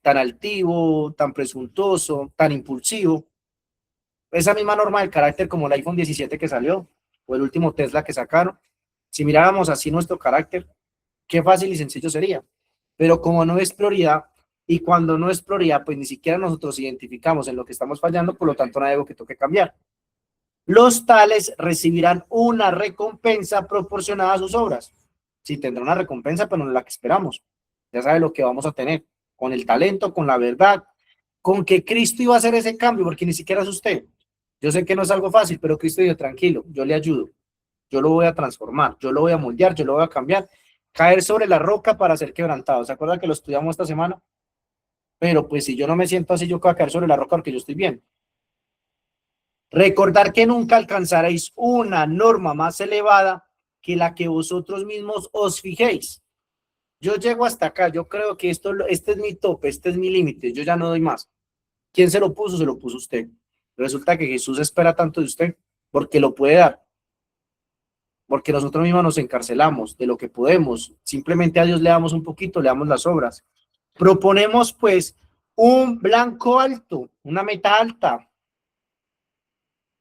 altivo, tan presuntuoso, tan impulsivo. Esa misma norma del carácter como el iPhone 17 que salió, o el último Tesla que sacaron, si miráramos así nuestro carácter, qué fácil y sencillo sería. Pero como no es prioridad, y cuando no es prioridad, pues ni siquiera nosotros identificamos en lo que estamos fallando, por lo tanto no hay algo que toque cambiar. Los tales recibirán una recompensa proporcionada a sus obras. Sí, tendrá una recompensa, pero no es la que esperamos. Ya sabe lo que vamos a tener, con el talento, con la verdad, con que Cristo iba a hacer ese cambio, porque ni siquiera es usted. Yo sé que no es algo fácil, pero Cristo dijo, tranquilo, yo le ayudo, yo lo voy a transformar, yo lo voy a moldear, yo lo voy a cambiar, caer sobre la roca para ser quebrantado. ¿Se acuerda que lo estudiamos esta semana? Pero pues si yo no me siento así, yo voy a caer sobre la roca porque yo estoy bien. Recordar que nunca alcanzaréis una norma más elevada que la que vosotros mismos os fijéis. Yo llego hasta acá, yo creo que este es mi tope, este es mi límite, yo ya no doy más. ¿Quién se lo puso? Se lo puso usted. Resulta que Jesús espera tanto de usted porque lo puede dar, porque nosotros mismos nos encarcelamos de lo que podemos. Simplemente a Dios le damos un poquito, le damos las obras. Proponemos pues un blanco alto, una meta alta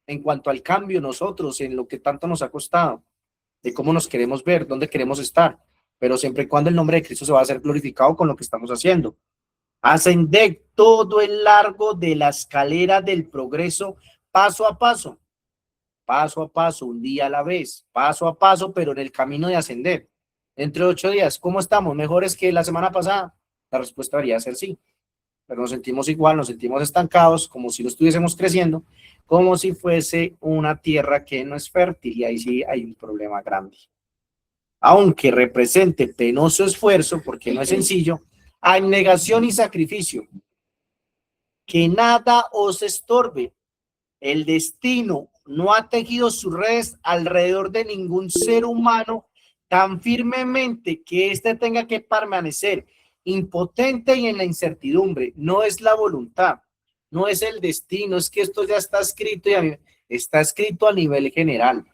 en cuanto al cambio nosotros, en lo que tanto nos ha costado, de cómo nos queremos ver, dónde queremos estar, pero siempre y cuando el nombre de Cristo se va a hacer glorificado con lo que estamos haciendo. Ascender todo el largo de la escalera del progreso, paso a paso, un día a la vez, paso a paso, pero en el camino de ascender. Entre 8 días, ¿cómo estamos? ¿Mejores que la semana pasada? La respuesta debería ser sí, pero nos sentimos igual, nos sentimos estancados, como si no estuviésemos creciendo, como si fuese una tierra que no es fértil, y ahí sí hay un problema grande. Aunque represente penoso esfuerzo, porque no es sencillo, abnegación y sacrificio, que nada os estorbe. El destino no ha tejido sus redes alrededor de ningún ser humano tan firmemente que éste tenga que permanecer impotente y en la incertidumbre. No es la voluntad, no es el destino, es que esto ya está escrito y está escrito a nivel general.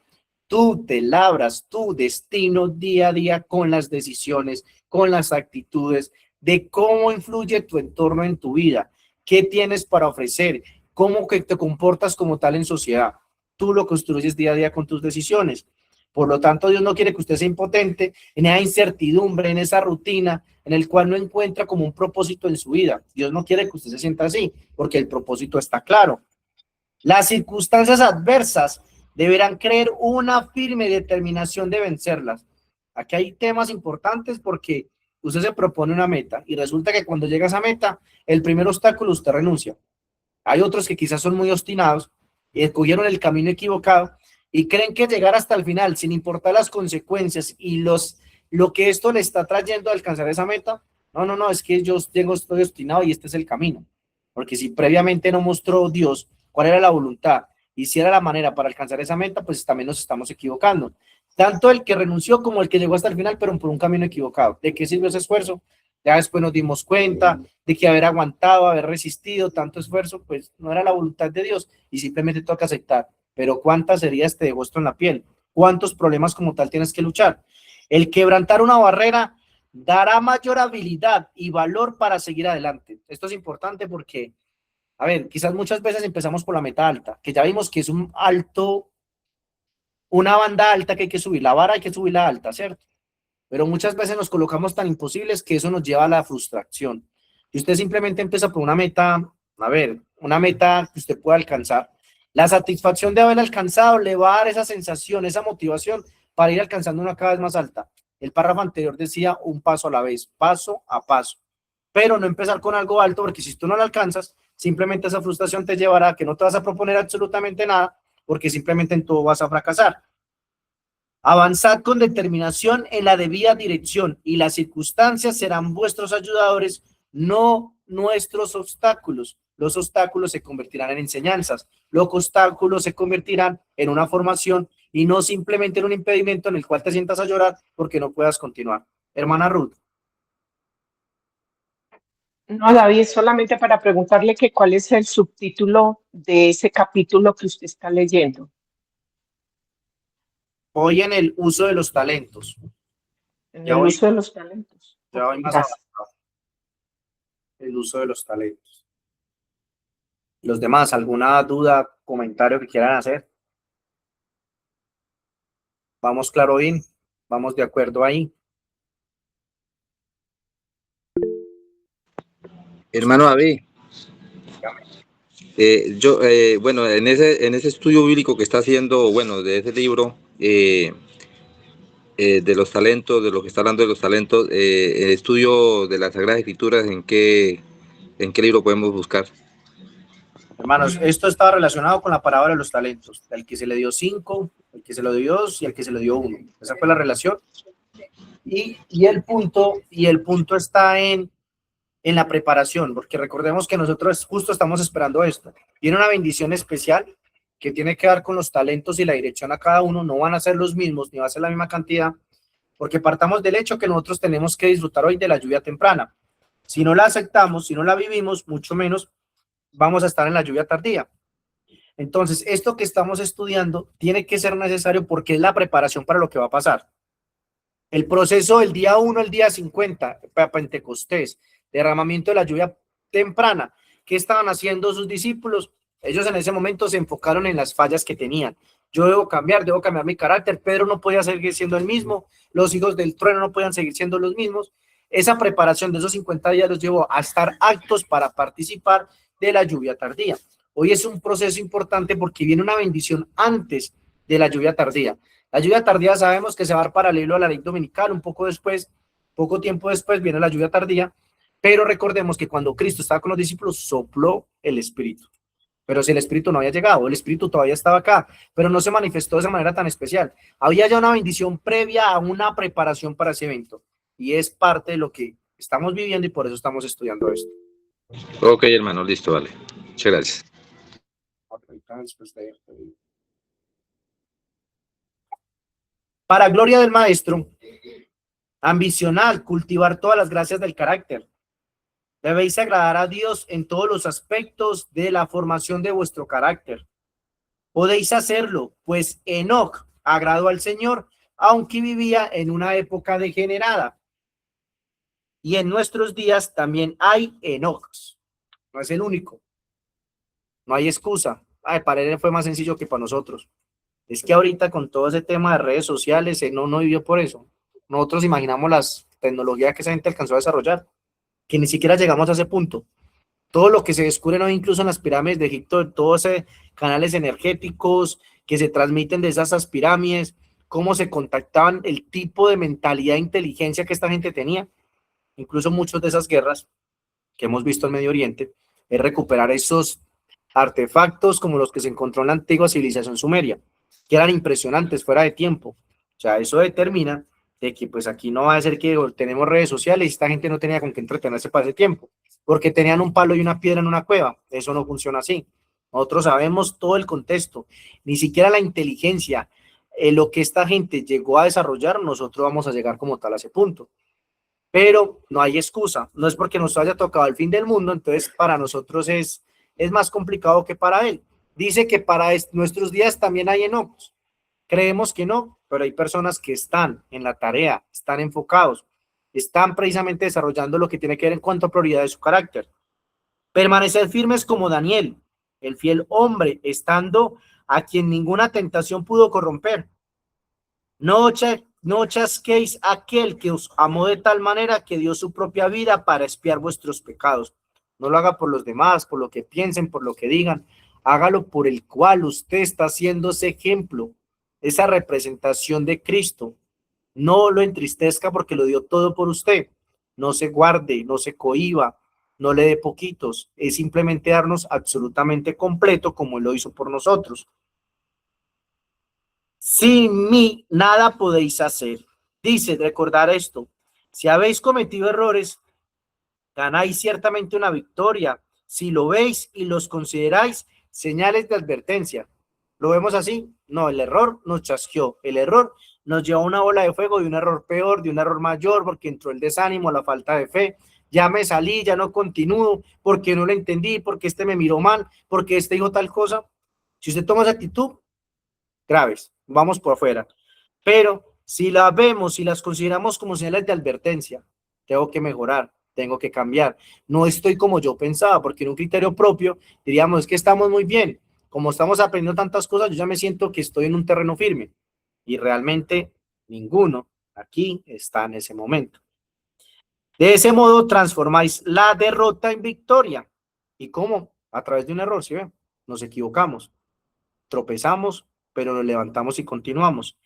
Tú te labras tu destino día a día con las decisiones, con las actitudes, de cómo influye tu entorno en tu vida, qué tienes para ofrecer, cómo que te comportas como tal en sociedad. Tú lo construyes día a día con tus decisiones. Por lo tanto, Dios no quiere que usted sea impotente en esa incertidumbre, en esa rutina, en el cual no encuentra como un propósito en su vida. Dios no quiere que usted se sienta así, porque el propósito está claro. Las circunstancias adversas deberán creer una firme determinación de vencerlas. Aquí hay temas importantes porque usted se propone una meta y resulta que cuando llega a esa meta, el primer obstáculo usted renuncia. Hay otros que quizás son muy obstinados y escogieron el camino equivocado y creen que llegar hasta el final, sin importar las consecuencias y lo que esto le está trayendo a alcanzar esa meta, no, es que yo estoy obstinado y este es el camino. Porque si previamente no mostró Dios cuál era la voluntad y si era la manera para alcanzar esa meta, pues también nos estamos equivocando. Tanto el que renunció como el que llegó hasta el final, pero por un camino equivocado. ¿De qué sirvió ese esfuerzo? Ya después nos dimos cuenta de que haber aguantado, haber resistido tanto esfuerzo, pues no era la voluntad de Dios y simplemente toca aceptar. Pero ¿cuántas heridas te dejó esto en la piel? ¿Cuántos problemas como tal tienes que luchar? El quebrantar una barrera dará mayor habilidad y valor para seguir adelante. Esto es importante porque, a ver, quizás muchas veces empezamos por la meta alta, que ya vimos que es una banda alta que hay que subir, la vara hay que subirla alta, ¿cierto? Pero muchas veces nos colocamos tan imposibles que eso nos lleva a la frustración. Y usted simplemente empieza por una meta, a ver, una meta que usted pueda alcanzar. La satisfacción de haber alcanzado le va a dar esa sensación, esa motivación para ir alcanzando una cada vez más alta. El párrafo anterior decía un paso a la vez, paso a paso. Pero no empezar con algo alto, porque si tú no lo alcanzas, simplemente esa frustración te llevará a que no te vas a proponer absolutamente nada, porque simplemente en todo vas a fracasar. Avanzad con determinación en la debida dirección, y las circunstancias serán vuestros ayudadores, no nuestros obstáculos. Los obstáculos se convertirán en enseñanzas, los obstáculos se convertirán en una formación y no simplemente en un impedimento en el cual te sientas a llorar porque no puedas continuar. Hermana Ruth. No, David, solamente para preguntarle que cuál es el subtítulo de ese capítulo que usted está leyendo. Hoy en el uso de los talentos. En Ya el voy, uso de los talentos. ya voy más Gracias. avanzado. El uso de los talentos. Los demás, ¿alguna duda, comentario que quieran hacer? Vamos claro, bien, vamos de acuerdo ahí. Hermano David, bueno, en ese estudio bíblico que está haciendo, bueno, de ese libro, de los talentos, de lo que está hablando de los talentos, el estudio de las Sagradas Escrituras, ¿en qué libro podemos buscar? Hermanos, esto está relacionado con la parábola de los talentos, el que se le dio 5, el que se le dio 2 y el que se le dio 1. Esa fue la relación. Y el punto está en la preparación, porque recordemos que nosotros justo estamos esperando esto. Viene una bendición especial que tiene que ver con los talentos y la dirección a cada uno. No van a ser los mismos, ni va a ser la misma cantidad, porque partamos del hecho que nosotros tenemos que disfrutar hoy de la lluvia temprana. Si no la aceptamos, si no la vivimos, mucho menos vamos a estar en la lluvia tardía. Entonces, esto que estamos estudiando tiene que ser necesario porque es la preparación para lo que va a pasar. El proceso del día 1 al día 50, para Pentecostés, derramamiento de la lluvia temprana, ¿qué estaban haciendo sus discípulos? Ellos en ese momento se enfocaron en las fallas que tenían. Yo debo cambiar mi carácter. Pedro no podía seguir siendo el mismo, los hijos del trueno no podían seguir siendo los mismos. Esa preparación de esos 50 días los llevó a estar aptos para participar de la lluvia tardía. Hoy es un proceso importante porque viene una bendición antes de la lluvia tardía. La lluvia tardía sabemos que se va a dar paralelo a la ley dominical, un poco después, poco tiempo después viene la lluvia tardía, pero recordemos que cuando Cristo estaba con los discípulos sopló el Espíritu. Pero si el Espíritu no había llegado, el Espíritu todavía estaba acá, pero no se manifestó de esa manera tan especial. Había ya una bendición previa a una preparación para ese evento, y es parte de lo que estamos viviendo y por eso estamos estudiando esto. Ok, hermano, listo, vale. Muchas gracias. Para gloria del Maestro, ambicionad cultivar todas las gracias del carácter. Debéis agradar a Dios en todos los aspectos de la formación de vuestro carácter. Podéis hacerlo, pues Enoc agradó al Señor, aunque vivía en una época degenerada. Y en nuestros días también hay Enocs. No es el único. No hay excusa. Ay, para él fue más sencillo que para nosotros. Es que ahorita con todo ese tema de redes sociales, no vivió por eso. Nosotros imaginamos las tecnologías que esa gente alcanzó a desarrollar, que ni siquiera llegamos a ese punto. Todo lo que se descubre hoy, incluso en las pirámides de Egipto, todos esos canales energéticos que se transmiten de esas pirámides, cómo se contactaban, el tipo de mentalidad e inteligencia que esta gente tenía. Incluso muchas de esas guerras que hemos visto en Medio Oriente, es recuperar esos artefactos como los que se encontró en la antigua civilización sumeria, que eran impresionantes, fuera de tiempo. O sea, eso determina de que pues aquí no va a ser que tenemos redes sociales y esta gente no tenía con qué entretenerse para ese tiempo, porque tenían un palo y una piedra en una cueva. Eso no funciona así. Nosotros sabemos todo el contexto, ni siquiera la inteligencia, lo que esta gente llegó a desarrollar, nosotros vamos a llegar como tal a ese punto. Pero no hay excusa, no es porque nos haya tocado el fin del mundo, entonces para nosotros es más complicado que para él. Dice que para nuestros días también hay enojos. Creemos que no, pero hay personas que están en la tarea, están enfocados, están precisamente desarrollando lo que tiene que ver en cuanto a prioridad de su carácter. Permanecer firmes como Daniel, el fiel hombre, estando a quien ninguna tentación pudo corromper. No chasquéis a aquel que os amó de tal manera que dio su propia vida para expiar vuestros pecados. No lo haga por los demás, por lo que piensen, por lo que digan. Hágalo por el cual usted está haciendo ese ejemplo, esa representación de Cristo. No lo entristezca porque lo dio todo por usted. No se guarde, no se cohíba, no le dé poquitos. Es simplemente darnos absolutamente completo como Él lo hizo por nosotros. Sin mí nada podéis hacer. Dice, recordar esto, si habéis cometido errores, ganáis ciertamente una victoria. Si lo veis y los consideráis señales de advertencia. ¿Lo vemos así? No, el error nos chasqueó. El error nos llevó a una bola de fuego de un error peor, de un error mayor, porque entró el desánimo, la falta de fe. Ya me salí, ya no continúo, porque no lo entendí, porque este me miró mal, porque este dijo tal cosa. Si usted toma esa actitud, graves, vamos por afuera. Pero si las vemos, si las consideramos como señales de advertencia, tengo que mejorar, tengo que cambiar. No estoy como yo pensaba, porque en un criterio propio diríamos, es que estamos muy bien. Como estamos aprendiendo tantas cosas, yo ya me siento que estoy en un terreno firme. Y realmente ninguno aquí está en ese momento. De ese modo transformáis la derrota en victoria. ¿Y cómo? A través de un error, ¿sí ven? Nos equivocamos, tropezamos, pero nos levantamos y continuamos,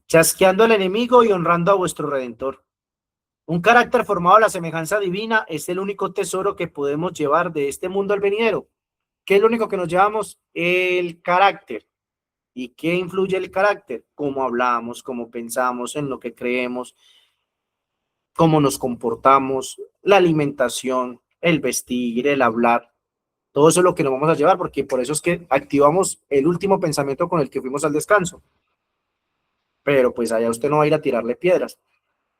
chasqueando al enemigo y honrando a vuestro Redentor. Un carácter formado a la semejanza divina es el único tesoro que podemos llevar de este mundo al venidero. ¿Qué es lo único que nos llevamos? El carácter. ¿Y qué influye el carácter? Cómo hablamos, cómo pensamos, en lo que creemos, cómo nos comportamos, la alimentación, el vestir, el hablar. Todo eso es lo que nos vamos a llevar, porque por eso es que activamos el último pensamiento con el que fuimos al descanso. Pero pues allá usted no va a ir a tirarle piedras.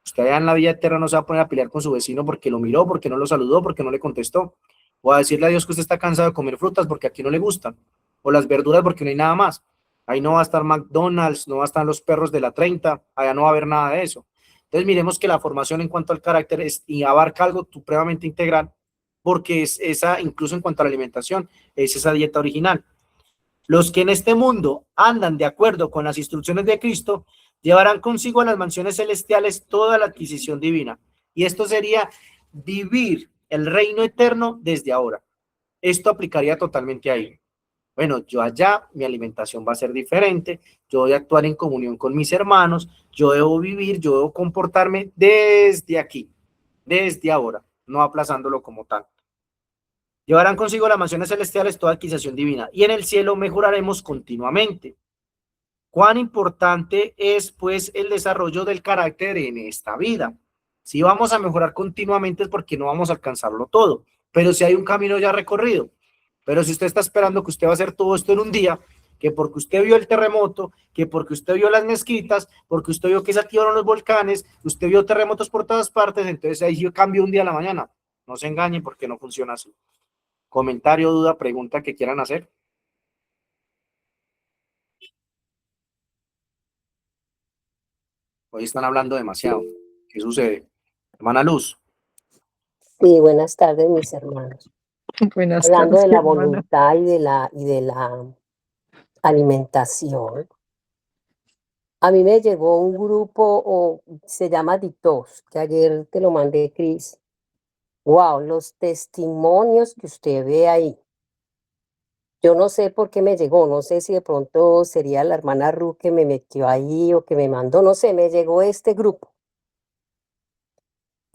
Usted allá en la vida eterna no se va a poner a pelear con su vecino porque lo miró, porque no lo saludó, porque no le contestó. O a decirle a Dios que usted está cansado de comer frutas porque aquí no le gustan. O las verduras porque no hay nada más. Ahí no va a estar McDonald's, no va a estar los perros de la 30, allá no va a haber nada de eso. Entonces miremos que la formación en cuanto al carácter es, y abarca algo supremamente integral, porque es esa, incluso en cuanto a la alimentación, es esa dieta original. Los que en este mundo andan de acuerdo con las instrucciones de Cristo llevarán consigo a las mansiones celestiales toda la adquisición divina. Y esto sería vivir el reino eterno desde ahora. Esto aplicaría totalmente ahí. Bueno, yo allá mi alimentación va a ser diferente, yo voy a actuar en comunión con mis hermanos, yo debo vivir, yo debo comportarme desde aquí, desde ahora, no aplazándolo como tal. Llevarán consigo las mansiones celestiales toda adquisición divina, y en el cielo mejoraremos continuamente. ¿Cuán importante es, pues, el desarrollo del carácter en esta vida? Si vamos a mejorar continuamente es porque no vamos a alcanzarlo todo, pero si hay un camino ya recorrido. Pero si usted está esperando que usted va a hacer todo esto en un día, que porque usted vio el terremoto, que porque usted vio las mezquitas, porque usted vio que se activaron los volcanes, usted vio terremotos por todas partes, entonces ahí yo cambio un día a la mañana. No se engañen porque no funciona así. Comentario, duda, pregunta que quieran hacer. Hoy están hablando demasiado. ¿Qué sucede? Hermana Luz. Sí, buenas tardes, mis hermanos. Buenas Hablando tardes, de la hermana. voluntad y de la alimentación, a mí me llegó un grupo, se llama Ditos, que ayer te lo mandé, Cris. Wow, los testimonios que usted ve ahí. Yo no sé por qué me llegó, no sé si de pronto sería la hermana Ru que me metió ahí o que me mandó, no sé, me llegó este grupo.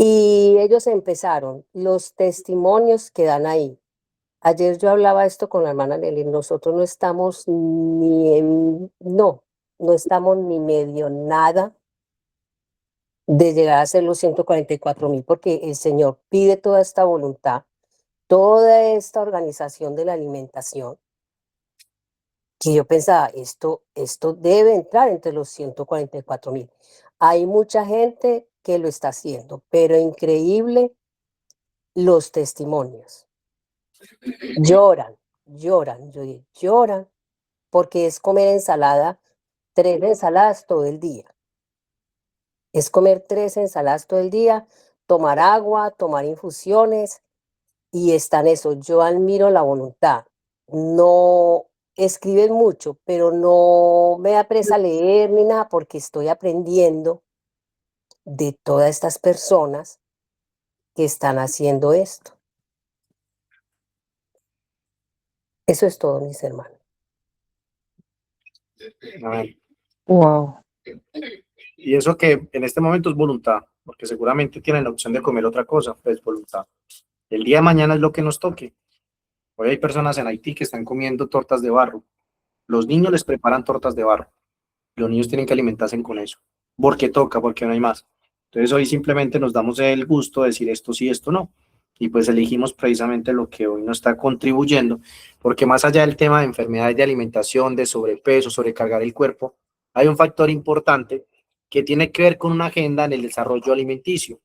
Y ellos empezaron, los testimonios que dan ahí. Ayer yo hablaba esto con la hermana Nelly, nosotros no estamos no estamos ni medio nada de llegar a ser los 144,000, porque el Señor pide toda esta voluntad, toda esta organización de la alimentación, que yo pensaba, esto debe entrar entre los 144,000. Hay mucha gente que lo está haciendo, pero increíble los testimonios. Lloran, lloran, porque es comer ensalada, 3 ensaladas todo el día. Es comer 3 ensaladas todo el día, tomar agua, tomar infusiones, y está en eso. Yo admiro la voluntad. No escriben mucho, pero no me da presa leer ni nada, porque estoy aprendiendo de todas estas personas que están haciendo esto. Eso es todo, mis hermanos. Amén. Wow. Y eso que en este momento es voluntad, porque seguramente tienen la opción de comer otra cosa, pues voluntad. El día de mañana es lo que nos toque. Hoy hay personas en Haití que están comiendo tortas de barro. Los niños les preparan tortas de barro. Los niños tienen que alimentarse con eso, porque toca, porque no hay más. Entonces hoy simplemente nos damos el gusto de decir esto sí, esto no. Y pues elegimos precisamente lo que hoy nos está contribuyendo, porque más allá del tema de enfermedades de alimentación, de sobrepeso, sobrecargar el cuerpo, hay un factor importante que tiene que ver con una agenda en el desarrollo alimenticio,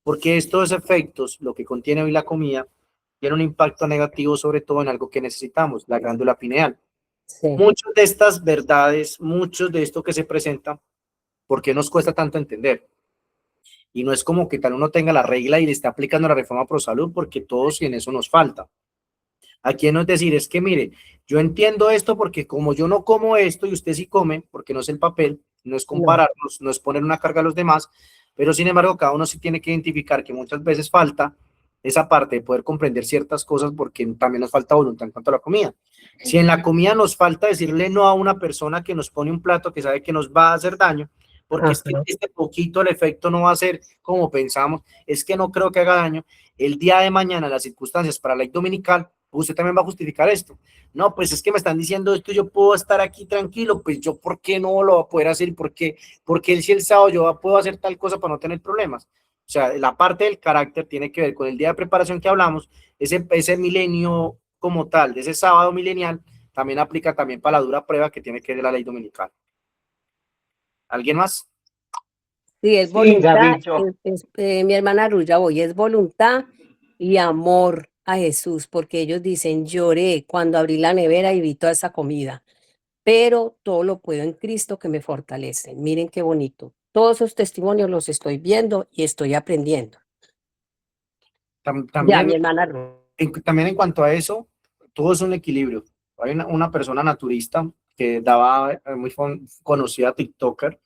porque estos efectos, lo que contiene hoy la comida, tiene un impacto negativo sobre todo en algo que necesitamos, la glándula pineal. Sí. Muchas de estas verdades, muchos de esto que se presenta, ¿por qué nos cuesta tanto entender? Y no es como que tal uno tenga la regla y le está aplicando la reforma pro salud, porque todos y en eso nos falta. Aquí no es decir, es que mire, yo entiendo esto porque como yo no como esto y usted sí come, porque no es el papel, no es compararnos, no es poner una carga a los demás, pero sin embargo cada uno sí tiene que identificar que muchas veces falta esa parte de poder comprender ciertas cosas porque también nos falta voluntad en cuanto a la comida. Si en la comida nos falta decirle no a una persona que nos pone un plato que sabe que nos va a hacer daño, porque es que este poquito el efecto no va a ser como pensamos, es que no creo que haga daño, el día de mañana las circunstancias para la ley dominical, usted también va a justificar esto. No, pues es que me están diciendo esto, yo puedo estar aquí tranquilo, pues yo, ¿por qué no lo voy a poder hacer? Porque si el sábado yo puedo hacer tal cosa para no tener problemas. O sea, la parte del carácter tiene que ver con el día de preparación que hablamos, ese milenio como tal, de ese sábado milenial, también aplica también para la dura prueba que tiene que ver la ley dominical. ¿Alguien más? Sí, es Sí, voluntad, David, yo. mi hermana Ruya, voy, es voluntad y amor a Jesús, porque ellos dicen, lloré cuando abrí la nevera y vi toda esa comida, pero todo lo puedo en Cristo que me fortalece. Miren qué bonito. Todos esos testimonios los estoy viendo y estoy aprendiendo. Ya, También, mi hermana Ruya. también en cuanto a eso, todo es un equilibrio. Hay una persona naturista que daba, muy conocida, TikToker,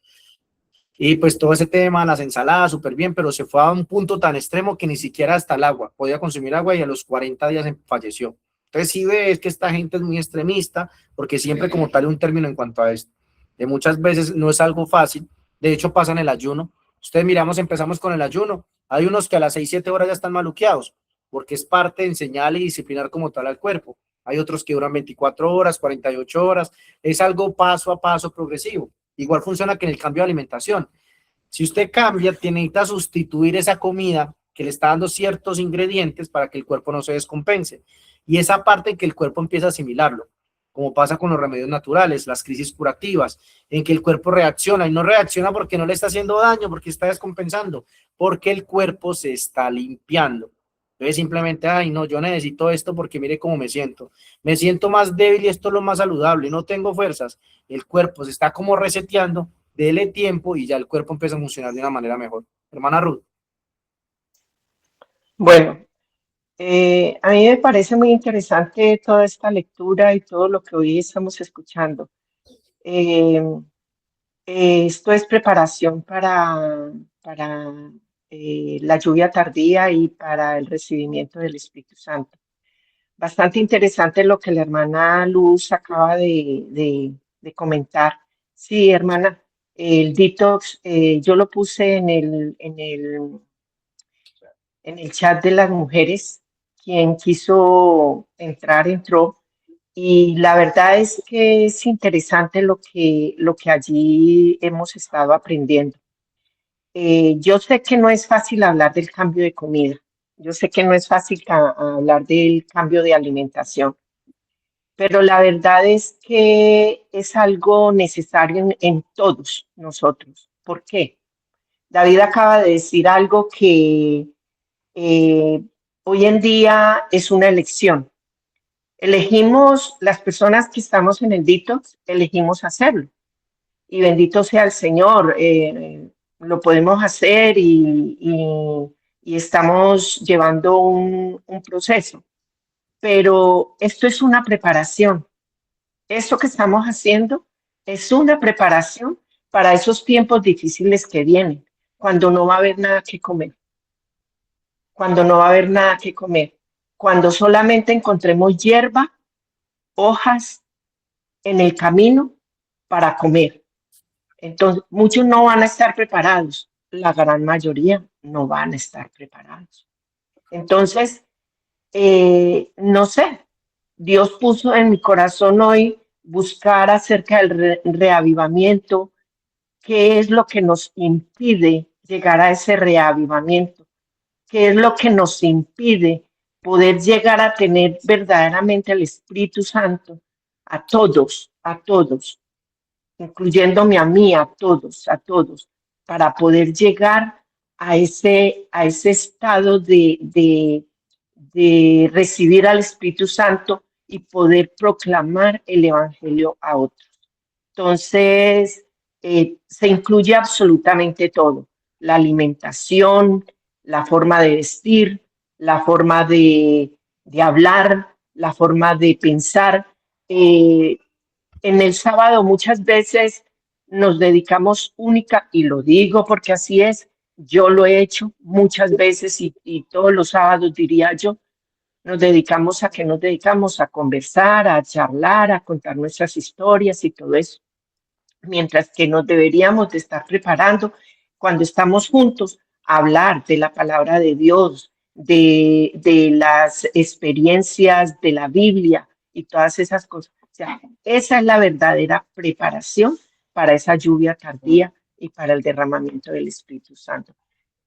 y pues todo ese tema, las ensaladas, súper bien, pero se fue a un punto tan extremo que ni siquiera hasta el agua, podía consumir agua y a los 40 días falleció. Entonces sí ves que esta gente es muy extremista, porque siempre como tal un término en cuanto a esto. De muchas veces no es algo fácil, de hecho pasa en el ayuno. Ustedes miramos, empezamos con el ayuno, hay unos que a las 6, 7 horas ya están maluqueados, porque es parte de enseñar y disciplinar como tal al cuerpo. Hay otros que duran 24 horas, 48 horas, es algo paso a paso progresivo. Igual funciona que en el cambio de alimentación. Si usted cambia, necesita sustituir esa comida que le está dando ciertos ingredientes para que el cuerpo no se descompense. Y esa parte en que el cuerpo empieza a asimilarlo, como pasa con los remedios naturales, las crisis curativas, en que el cuerpo reacciona y no reacciona porque no le está haciendo daño, porque está descompensando, porque el cuerpo se está limpiando. Entonces simplemente, ay no, yo necesito esto porque mire cómo me siento más débil y esto es lo más saludable, no tengo fuerzas, el cuerpo se está como reseteando, dele tiempo y ya el cuerpo empieza a funcionar de una manera mejor. Hermana Ruth. Bueno, a mí me parece muy interesante toda esta lectura y todo lo que hoy estamos escuchando. Eh, esto es preparación para la lluvia tardía y para el recibimiento del Espíritu Santo. Bastante interesante lo que la hermana Luz acaba de comentar. Sí, hermana, el detox, yo lo puse en el chat de las mujeres. Quien quiso entrar, entró. Y la verdad es que es interesante lo que allí hemos estado aprendiendo. Yo sé que no es fácil hablar del cambio de comida. Yo sé que no es fácil hablar del cambio de alimentación, pero la verdad es que es algo necesario en todos nosotros. ¿Por qué? David acaba de decir algo que hoy en día es una elección. Elegimos, las personas que estamos en el detox, elegimos hacerlo. Y bendito sea el Señor, lo podemos hacer y estamos llevando un proceso. Pero esto es una preparación. Esto que estamos haciendo es una preparación para esos tiempos difíciles que vienen, cuando no va a haber nada que comer, cuando no va a haber nada que comer, cuando solamente encontremos hierba, hojas en el camino para comer. Entonces, muchos no van a estar preparados, la gran mayoría no van a estar preparados. Entonces, no sé, Dios puso en mi corazón hoy buscar acerca del reavivamiento, qué es lo que nos impide llegar a ese reavivamiento, qué es lo que nos impide poder llegar a tener verdaderamente el Espíritu Santo a todos, incluyéndome a mí, a todos, para poder llegar a ese estado de recibir al Espíritu Santo y poder proclamar el Evangelio a otros. Entonces, se incluye absolutamente todo, la alimentación, la forma de vestir, la forma de hablar, la forma de pensar. En el sábado muchas veces nos dedicamos única, y lo digo porque así es, yo lo he hecho muchas veces y todos los sábados diría yo, nos dedicamos a qué nos dedicamos, a conversar, a charlar, a contar nuestras historias y todo eso, mientras que nos deberíamos de estar preparando cuando estamos juntos a hablar de la palabra de Dios, de las experiencias de la Biblia y todas esas cosas. O sea, esa es la verdadera preparación para esa lluvia tardía y para el derramamiento del Espíritu Santo.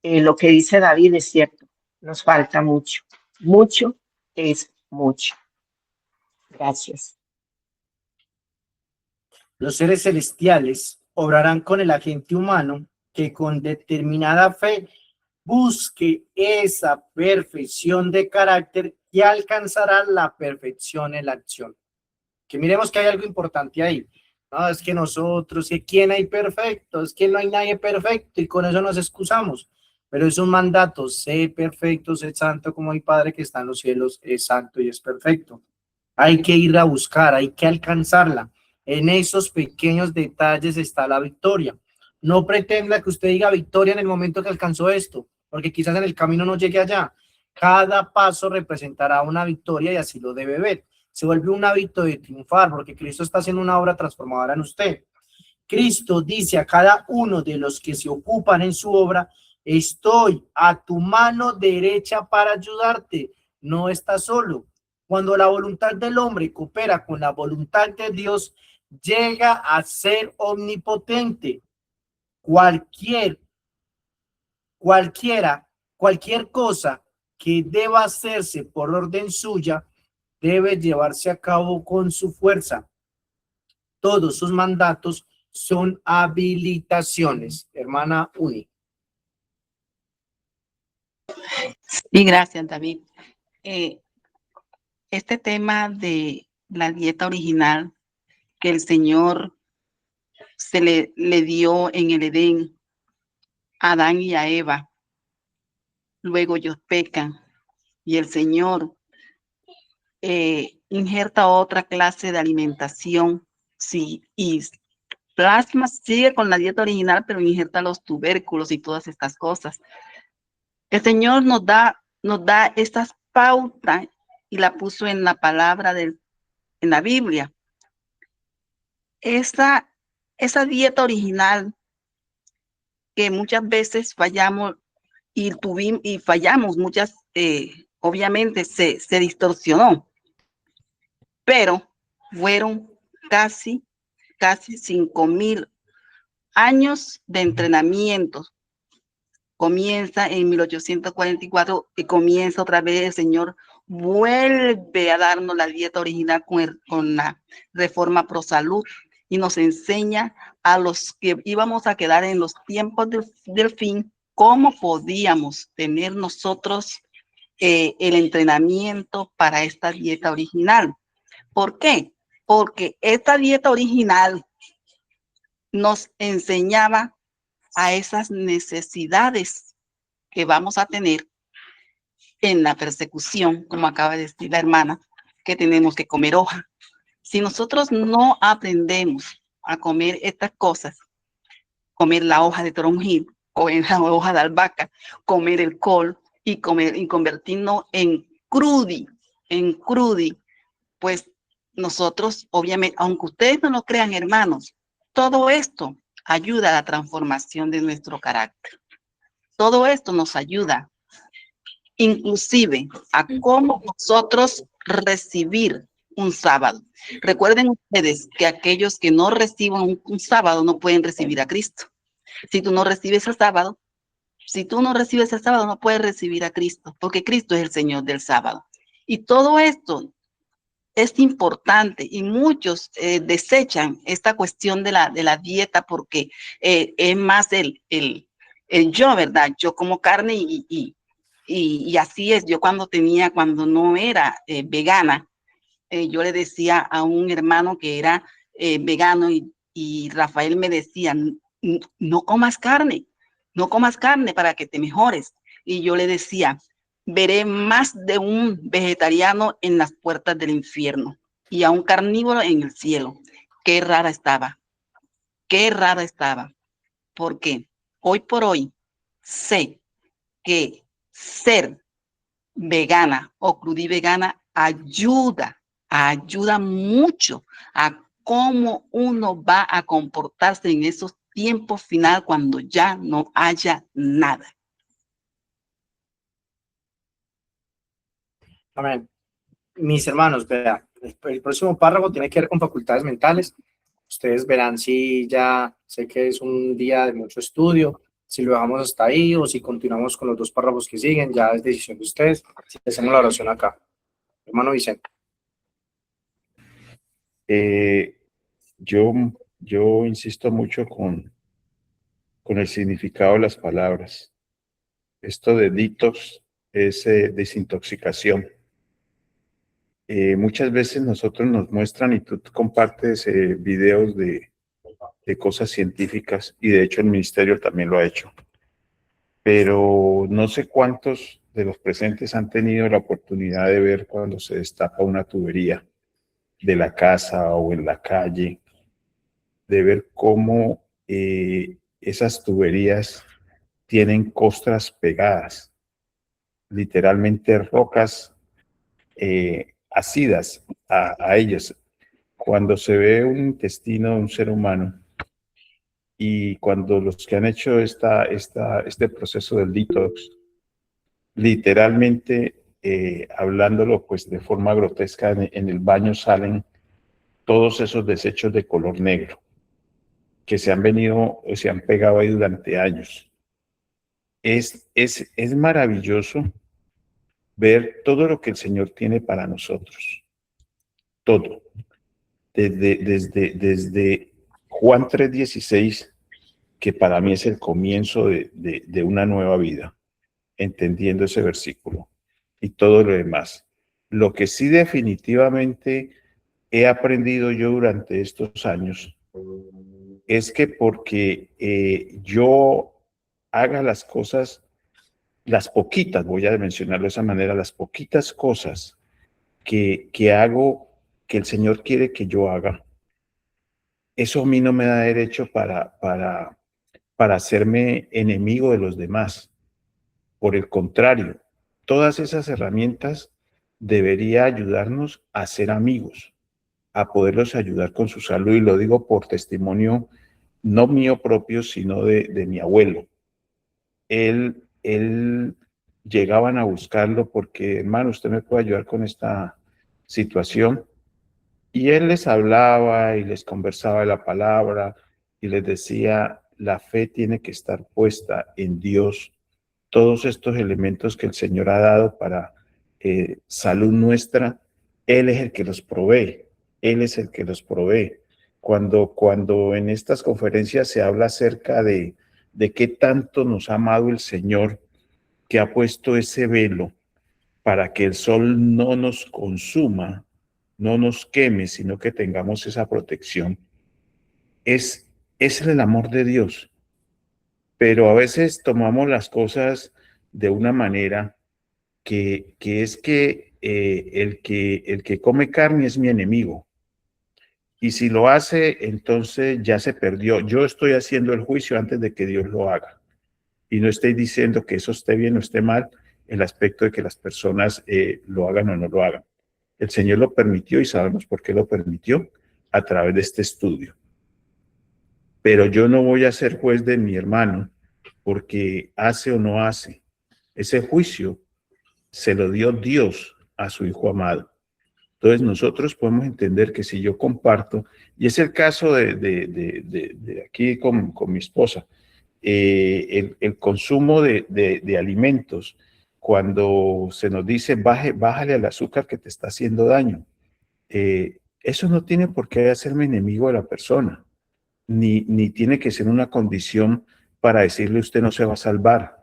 Lo que dice David es cierto, nos falta mucho, mucho es mucho. Gracias. Los seres celestiales obrarán con el agente humano que con determinada fe busque esa perfección de carácter y alcanzará la perfección en la acción. Que miremos que hay algo importante ahí. No, es que nosotros, que ¿quién hay perfecto? Es que no hay nadie perfecto y con eso nos excusamos. Pero es un mandato, sé perfecto, sé santo como mi Padre que está en los cielos, es santo y es perfecto. Hay que ir a buscar, hay que alcanzarla. En esos pequeños detalles está la victoria. No pretenda que usted diga victoria en el momento que alcanzó esto, porque quizás en el camino no llegue allá. Cada paso representará una victoria y así lo debe ver. Se vuelve un hábito de triunfar porque Cristo está haciendo una obra transformadora en usted. Cristo dice a cada uno de los que se ocupan en su obra, estoy a tu mano derecha para ayudarte, no estás solo. Cuando la voluntad del hombre coopera con la voluntad de Dios, llega a ser omnipotente. Cualquier cosa que deba hacerse por orden suya, debe llevarse a cabo con su fuerza. Todos sus mandatos son habilitaciones. Hermana Uni. Y gracias, David. Este tema de la dieta original que el Señor le dio en el Edén a Adán y a Eva, luego ellos pecan y el Señor injerta otra clase de alimentación, sí, y plasma, sigue con la dieta original, pero injerta los tubérculos y todas estas cosas. El Señor nos da estas pautas y la puso en la palabra en la Biblia. Esa dieta original que muchas veces fallamos y fallamos, muchas, obviamente se distorsionó, pero fueron casi 5,000 años de entrenamiento. Comienza en 1844 y comienza otra vez, el Señor vuelve a darnos la dieta original con la reforma pro salud y nos enseña a los que íbamos a quedar en los tiempos del fin, cómo podíamos tener nosotros el entrenamiento para esta dieta original. ¿Por qué? Porque esta dieta original nos enseñaba a esas necesidades que vamos a tener en la persecución, como acaba de decir la hermana, que tenemos que comer hoja. Si nosotros no aprendemos a comer estas cosas, comer la hoja de toronjil, comer la hoja de albahaca, comer el col y convertirnos en crudi, pues nosotros, obviamente, aunque ustedes no lo crean, hermanos, todo esto ayuda a la transformación de nuestro carácter. Todo esto nos ayuda, inclusive, a cómo nosotros recibir un sábado. Recuerden ustedes que aquellos que no reciban un sábado no pueden recibir a Cristo. Si tú no recibes el sábado, no puedes recibir a Cristo, porque Cristo es el Señor del sábado. Y todo esto es importante y muchos desechan esta cuestión de la dieta porque es más el yo, ¿verdad? Yo como carne y así es. Yo cuando no era vegana, yo le decía a un hermano que era vegano y Rafael me decía, no comas carne para que te mejores. Y yo le decía, veré más de un vegetariano en las puertas del infierno y a un carnívoro en el cielo. Qué rara estaba, porque hoy por hoy sé que ser vegana o crudivegana ayuda mucho a cómo uno va a comportarse en esos tiempos final cuando ya no haya nada. Amén. Mis hermanos, vean, el próximo párrafo tiene que ver con facultades mentales. Ustedes verán si ya sé que es un día de mucho estudio, si lo dejamos hasta ahí o si continuamos con los dos párrafos que siguen, ya es decisión de ustedes. Si hacemos la oración acá. Hermano Vicente. Yo insisto mucho con el significado de las palabras. Esto de detox es desintoxicación. Muchas veces nosotros nos muestran y tú compartes videos de cosas científicas y de hecho el ministerio también lo ha hecho. Pero no sé cuántos de los presentes han tenido la oportunidad de ver cuando se destapa una tubería de la casa o en la calle, de ver cómo esas tuberías tienen costras pegadas, literalmente rocas ácidas a ellas. Cuando se ve un intestino de un ser humano y cuando los que han hecho este proceso del detox, literalmente hablándolo pues de forma grotesca, en el baño salen todos esos desechos de color negro que se han pegado ahí durante años. Es maravilloso ver todo lo que el Señor tiene para nosotros. Todo. Desde Juan 3:16, que para mí es el comienzo de una nueva vida, entendiendo ese versículo y todo lo demás. Lo que sí definitivamente he aprendido yo durante estos años es que porque yo haga las cosas, las poquitas, voy a mencionarlo de esa manera, las poquitas cosas que hago, que el Señor quiere que yo haga, eso a mí no me da derecho para hacerme enemigo de los demás. Por el contrario, todas esas herramientas debería ayudarnos a ser amigos, a poderlos ayudar con su salud. Y lo digo por testimonio, no mío propio, sino de mi abuelo. Él llegaban a buscarlo porque, hermano, usted me puede ayudar con esta situación. Y él les hablaba y les conversaba de la palabra y les decía, la fe tiene que estar puesta en Dios. Todos estos elementos que el Señor ha dado para salud nuestra, Él es el que los provee. Él es el que los provee. Cuando en estas conferencias se habla acerca de qué tanto nos ha amado el Señor, que ha puesto ese velo para que el sol no nos consuma, no nos queme, sino que tengamos esa protección. Es el amor de Dios. Pero a veces tomamos las cosas de una manera que es que el que come carne es mi enemigo. Y si lo hace, entonces ya se perdió. Yo estoy haciendo el juicio antes de que Dios lo haga. Y no estoy diciendo que eso esté bien o esté mal, el aspecto de que las personas lo hagan o no lo hagan. El Señor lo permitió y sabemos por qué lo permitió a través de este estudio. Pero yo no voy a ser juez de mi hermano porque hace o no hace. Ese juicio se lo dio Dios a su Hijo amado. Entonces nosotros podemos entender que si yo comparto, y es el caso de aquí con mi esposa, el consumo de alimentos, cuando se nos dice bájale al azúcar que te está haciendo daño, eso no tiene por qué hacerme enemigo de la persona, ni tiene que ser una condición para decirle usted no se va a salvar.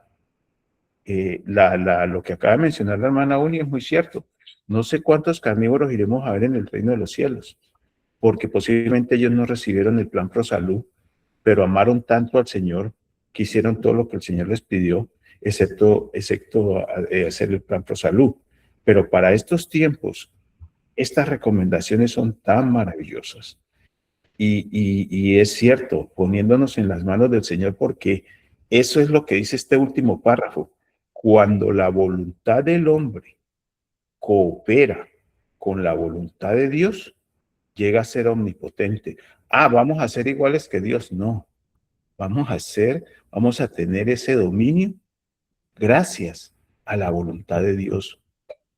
Lo que acaba de mencionar la hermana Uni es muy cierto. No sé cuántos carnívoros iremos a ver en el reino de los cielos, porque posiblemente ellos no recibieron el plan ProSalud, pero amaron tanto al Señor que hicieron todo lo que el Señor les pidió, excepto hacer el plan ProSalud. Pero para estos tiempos, estas recomendaciones son tan maravillosas. Y es cierto, poniéndonos en las manos del Señor, porque eso es lo que dice este último párrafo. Cuando la voluntad del hombre coopera con la voluntad de Dios, llega a ser omnipotente. Vamos a ser iguales que Dios. No, vamos a tener ese dominio gracias a la voluntad de Dios.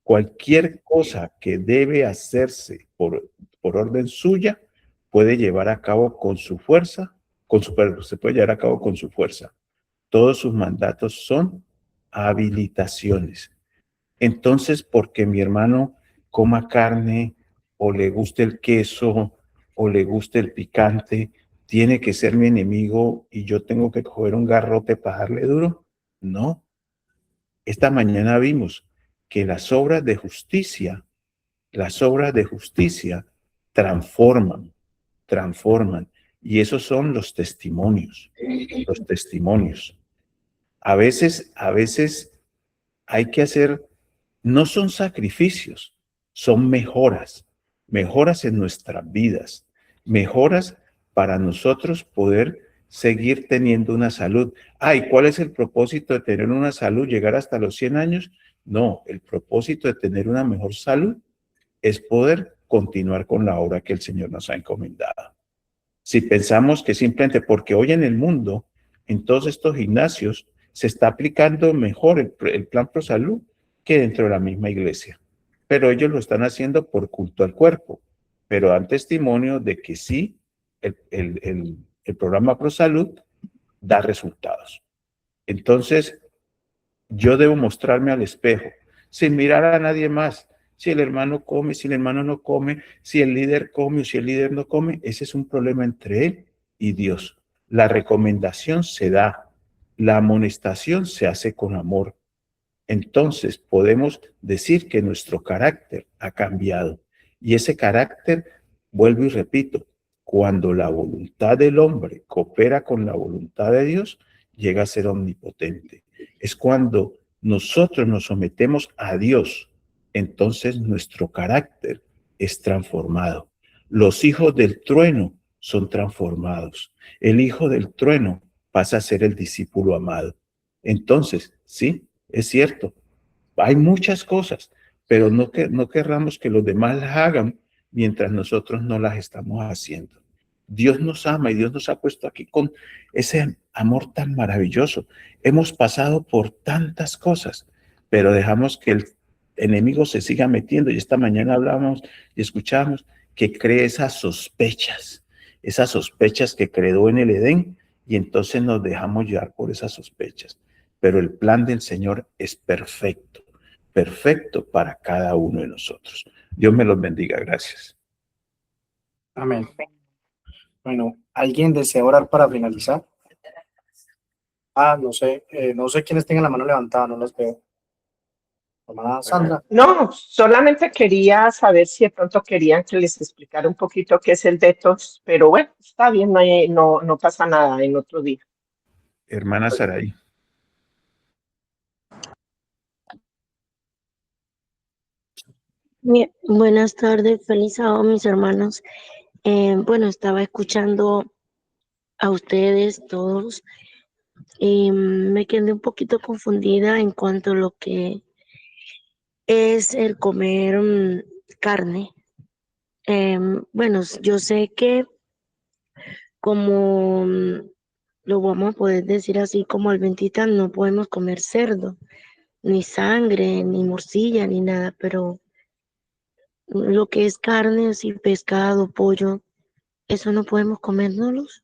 Cualquier cosa que debe hacerse por orden suya puede llevar a cabo con su fuerza, se puede llevar a cabo con su fuerza. Todos sus mandatos son habilitaciones. Entonces, porque mi hermano coma carne o le guste el queso o le guste el picante, tiene que ser mi enemigo y yo tengo que coger un garrote para darle duro. No. Esta mañana vimos que las obras de justicia transforman. Y esos son los testimonios. A veces hay que hacer, no son sacrificios, son mejoras en nuestras vidas, mejoras para nosotros poder seguir teniendo una salud. ¿Y cuál es el propósito de tener una salud? ¿Llegar hasta los 100 años? No, el propósito de tener una mejor salud es poder continuar con la obra que el Señor nos ha encomendado. Si pensamos que simplemente porque hoy en el mundo, en todos estos gimnasios, se está aplicando mejor el plan ProSalud que dentro de la misma iglesia. Pero ellos lo están haciendo por culto al cuerpo, pero dan testimonio de que sí, el programa ProSalud da resultados. Entonces, yo debo mostrarme al espejo, sin mirar a nadie más. Si el hermano come, si el hermano no come, si el líder come o si el líder no come, ese es un problema entre él y Dios. La recomendación se da, la amonestación se hace con amor. Entonces podemos decir que nuestro carácter ha cambiado. Y ese carácter, vuelvo y repito, cuando la voluntad del hombre coopera con la voluntad de Dios, llega a ser omnipotente. Es cuando nosotros nos sometemos a Dios, entonces nuestro carácter es transformado. Los hijos del trueno son transformados. El hijo del trueno pasa a ser el discípulo amado. Entonces, sí, es cierto, hay muchas cosas, pero no querramos que los demás las hagan mientras nosotros no las estamos haciendo. Dios nos ama y Dios nos ha puesto aquí con ese amor tan maravilloso. Hemos pasado por tantas cosas, pero dejamos que el enemigo se siga metiendo. Y esta mañana hablábamos y escuchábamos que cree esas sospechas que creó en el Edén, y entonces nos dejamos llevar por esas sospechas. Pero el plan del Señor es perfecto para cada uno de nosotros. Dios me los bendiga. Gracias. Amén. Bueno, ¿alguien desea orar para finalizar? No sé quiénes tengan la mano levantada, no las veo. Hermana Sandra. No, solamente quería saber si de pronto querían que les explicara un poquito qué es el detox, pero bueno, está bien, no pasa nada en otro día. Hermana Saray. Buenas tardes, feliz sábado, mis hermanos. Bueno, estaba escuchando a ustedes todos y me quedé un poquito confundida en cuanto a lo que es el comer carne. Bueno, yo sé que como lo vamos a poder decir así como adventistas, no podemos comer cerdo, ni sangre, ni morcilla, ni nada, pero lo que es carne, así pescado, pollo, eso no podemos comérnoslos.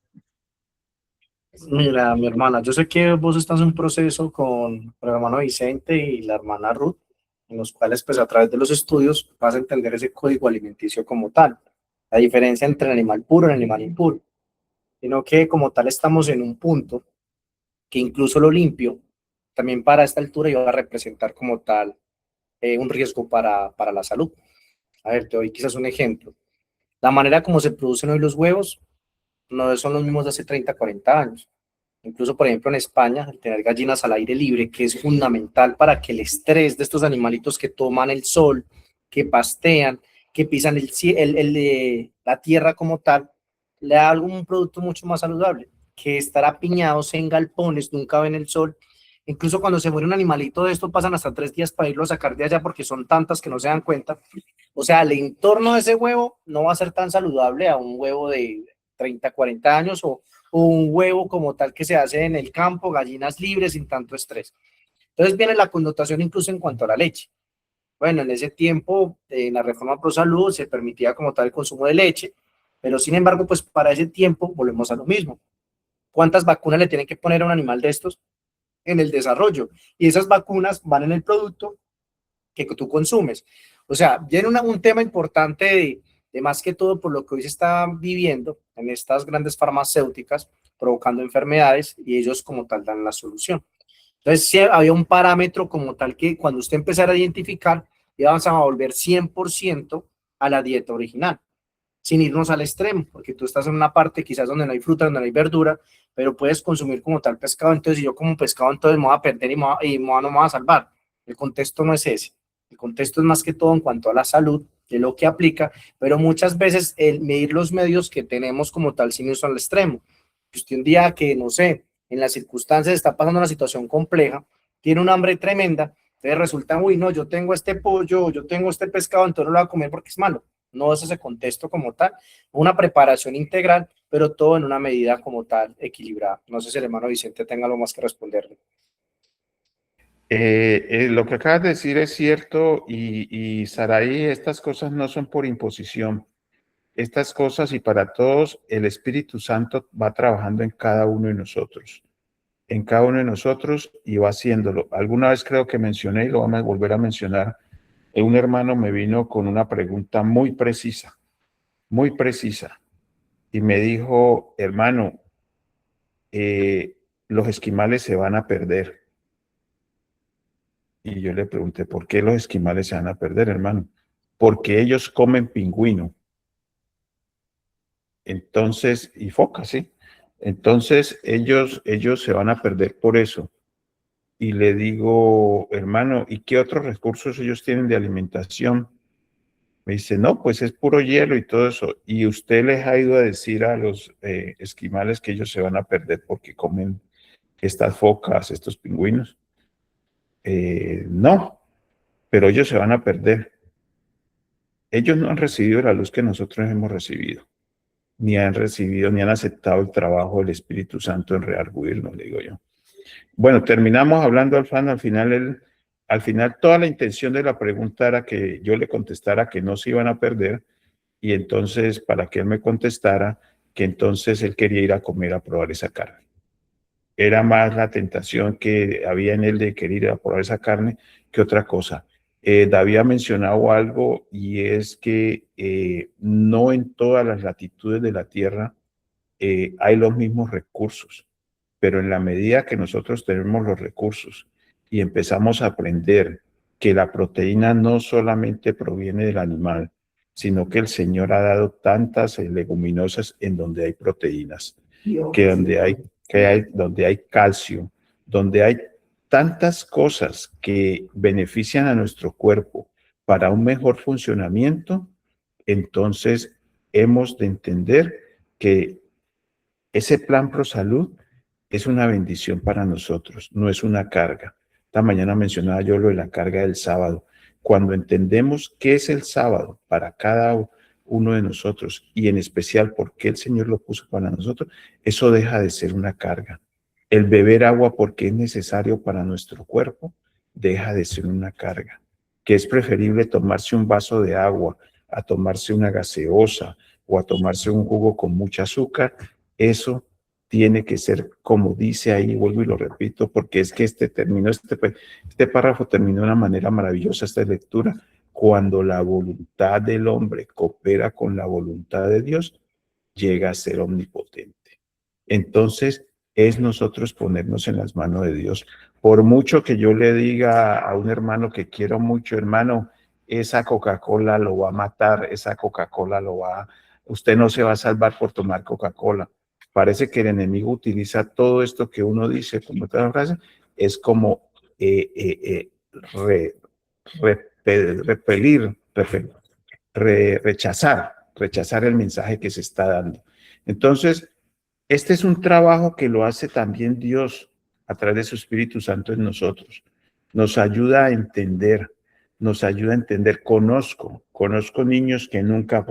Mira, mi hermana, yo sé que vos estás en un proceso con el hermano Vicente y la hermana Ruth, en los cuales pues a través de los estudios vas a entender ese código alimenticio como tal, la diferencia entre el animal puro y el animal impuro, sino que como tal estamos en un punto que incluso lo limpio, también para esta altura iba a representar como tal un riesgo para la salud. A ver, te doy quizás un ejemplo. La manera como se producen hoy los huevos no son los mismos de hace 30, 40 años. Incluso, por ejemplo, en España, el tener gallinas al aire libre, que es fundamental para que el estrés de estos animalitos que toman el sol, que pastean, que pisan la tierra como tal, le da algún producto mucho más saludable, que estar apiñados en galpones, nunca ven el sol. Incluso cuando se muere un animalito de esto, pasan hasta 3 días para irlo a sacar de allá porque son tantas que no se dan cuenta. O sea, el entorno de ese huevo no va a ser tan saludable a un huevo de 30, 40 años o un huevo como tal que se hace en el campo, gallinas libres sin tanto estrés. Entonces viene la connotación incluso en cuanto a la leche. Bueno, en ese tiempo, en la reforma pro salud se permitía como tal el consumo de leche, pero sin embargo, pues para ese tiempo volvemos a lo mismo. ¿Cuántas vacunas le tienen que poner a un animal de estos en el desarrollo? Y esas vacunas van en el producto que tú consumes. O sea, viene un tema importante de más que todo por lo que hoy se está viviendo en estas grandes farmacéuticas, provocando enfermedades y ellos como tal dan la solución. Entonces, sí había un parámetro como tal que cuando usted empezara a identificar, íbamos a volver 100% a la dieta original, sin irnos al extremo, porque tú estás en una parte quizás donde no hay fruta, donde no hay verdura, pero puedes consumir como tal pescado. Entonces, si yo como pescado, entonces me voy a perder y no me voy a salvar. El contexto no es ese. El contexto es más que todo en cuanto a la salud, de lo que aplica, pero muchas veces el medir los medios que tenemos como tal sin irnos al extremo. Que usted un día que, no sé, en las circunstancias está pasando una situación compleja, tiene un hambre tremenda, entonces resulta, uy, no, yo tengo este pollo, yo tengo este pescado, entonces no lo voy a comer porque es malo. No es ese contexto como tal, una preparación integral, pero todo en una medida como tal equilibrada. No sé si el hermano Vicente tenga algo más que responderle. Lo que acabas de decir es cierto y Saraí, estas cosas no son por imposición. Estas cosas y para todos el Espíritu Santo va trabajando en cada uno de nosotros. En cada uno de nosotros y va haciéndolo. Alguna vez creo que mencioné y lo vamos a volver a mencionar. Un hermano me vino con una pregunta muy precisa y me dijo, hermano, los esquimales se van a perder. Y yo le pregunté, ¿por qué los esquimales se van a perder, hermano? Porque ellos comen pingüino. Entonces, y foca, ¿sí? Entonces, ellos se van a perder por eso. Y le digo, hermano, ¿y qué otros recursos ellos tienen de alimentación? Me dice, no, pues es puro hielo y todo eso. ¿Y usted les ha ido a decir a los esquimales que ellos se van a perder porque comen estas focas, estos pingüinos? No, pero ellos se van a perder. Ellos no han recibido la luz que nosotros hemos recibido, ni han recibido, ni han aceptado el trabajo del Espíritu Santo en rearguirnos, le digo yo. Bueno, terminamos hablando al final toda la intención de la pregunta era que yo le contestara que no se iban a perder y entonces para que él me contestara que entonces él quería ir a comer a probar esa carne. Era más la tentación que había en él de querer ir a probar esa carne que otra cosa. David ha mencionado algo y es que no en todas las latitudes de la tierra hay los mismos recursos, pero en la medida que nosotros tenemos los recursos y empezamos a aprender que la proteína no solamente proviene del animal, sino que el Señor ha dado tantas leguminosas en donde hay proteínas, que donde hay calcio, donde hay tantas cosas que benefician a nuestro cuerpo para un mejor funcionamiento, entonces hemos de entender que ese plan Pro Salud es una bendición para nosotros, no es una carga. Esta mañana mencionaba yo lo de la carga del sábado. Cuando entendemos qué es el sábado para cada uno de nosotros y en especial por qué el Señor lo puso para nosotros, eso deja de ser una carga. El beber agua porque es necesario para nuestro cuerpo deja de ser una carga. Que es preferible tomarse un vaso de agua a tomarse una gaseosa o a tomarse un jugo con mucha azúcar, eso tiene que ser como dice ahí, vuelvo y lo repito, porque es que este párrafo terminó de una manera maravillosa, esta lectura. Cuando la voluntad del hombre coopera con la voluntad de Dios, llega a ser omnipotente. Entonces, es nosotros ponernos en las manos de Dios. Por mucho que yo le diga a un hermano que quiero mucho, hermano, esa Coca-Cola lo va a matar, esa Coca-Cola usted no se va a salvar por tomar Coca-Cola. Parece que el enemigo utiliza todo esto que uno dice, como otra frase, es como rechazar el mensaje que se está dando. Entonces, este es un trabajo que lo hace también Dios a través de su Espíritu Santo en nosotros. Nos ayuda a entender, Conozco niños que nunca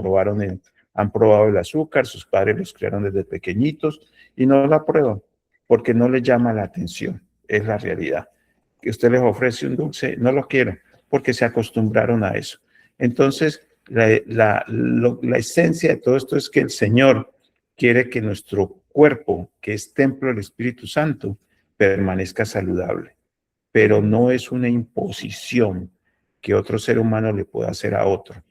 han probado el azúcar, sus padres los criaron desde pequeñitos y no la prueban porque no les llama la atención, es la realidad. Que usted les ofrece un dulce, no lo quieren porque se acostumbraron a eso. Entonces, la esencia de todo esto es que el Señor quiere que nuestro cuerpo, que es templo del Espíritu Santo, permanezca saludable, pero no es una imposición que otro ser humano le pueda hacer a otro.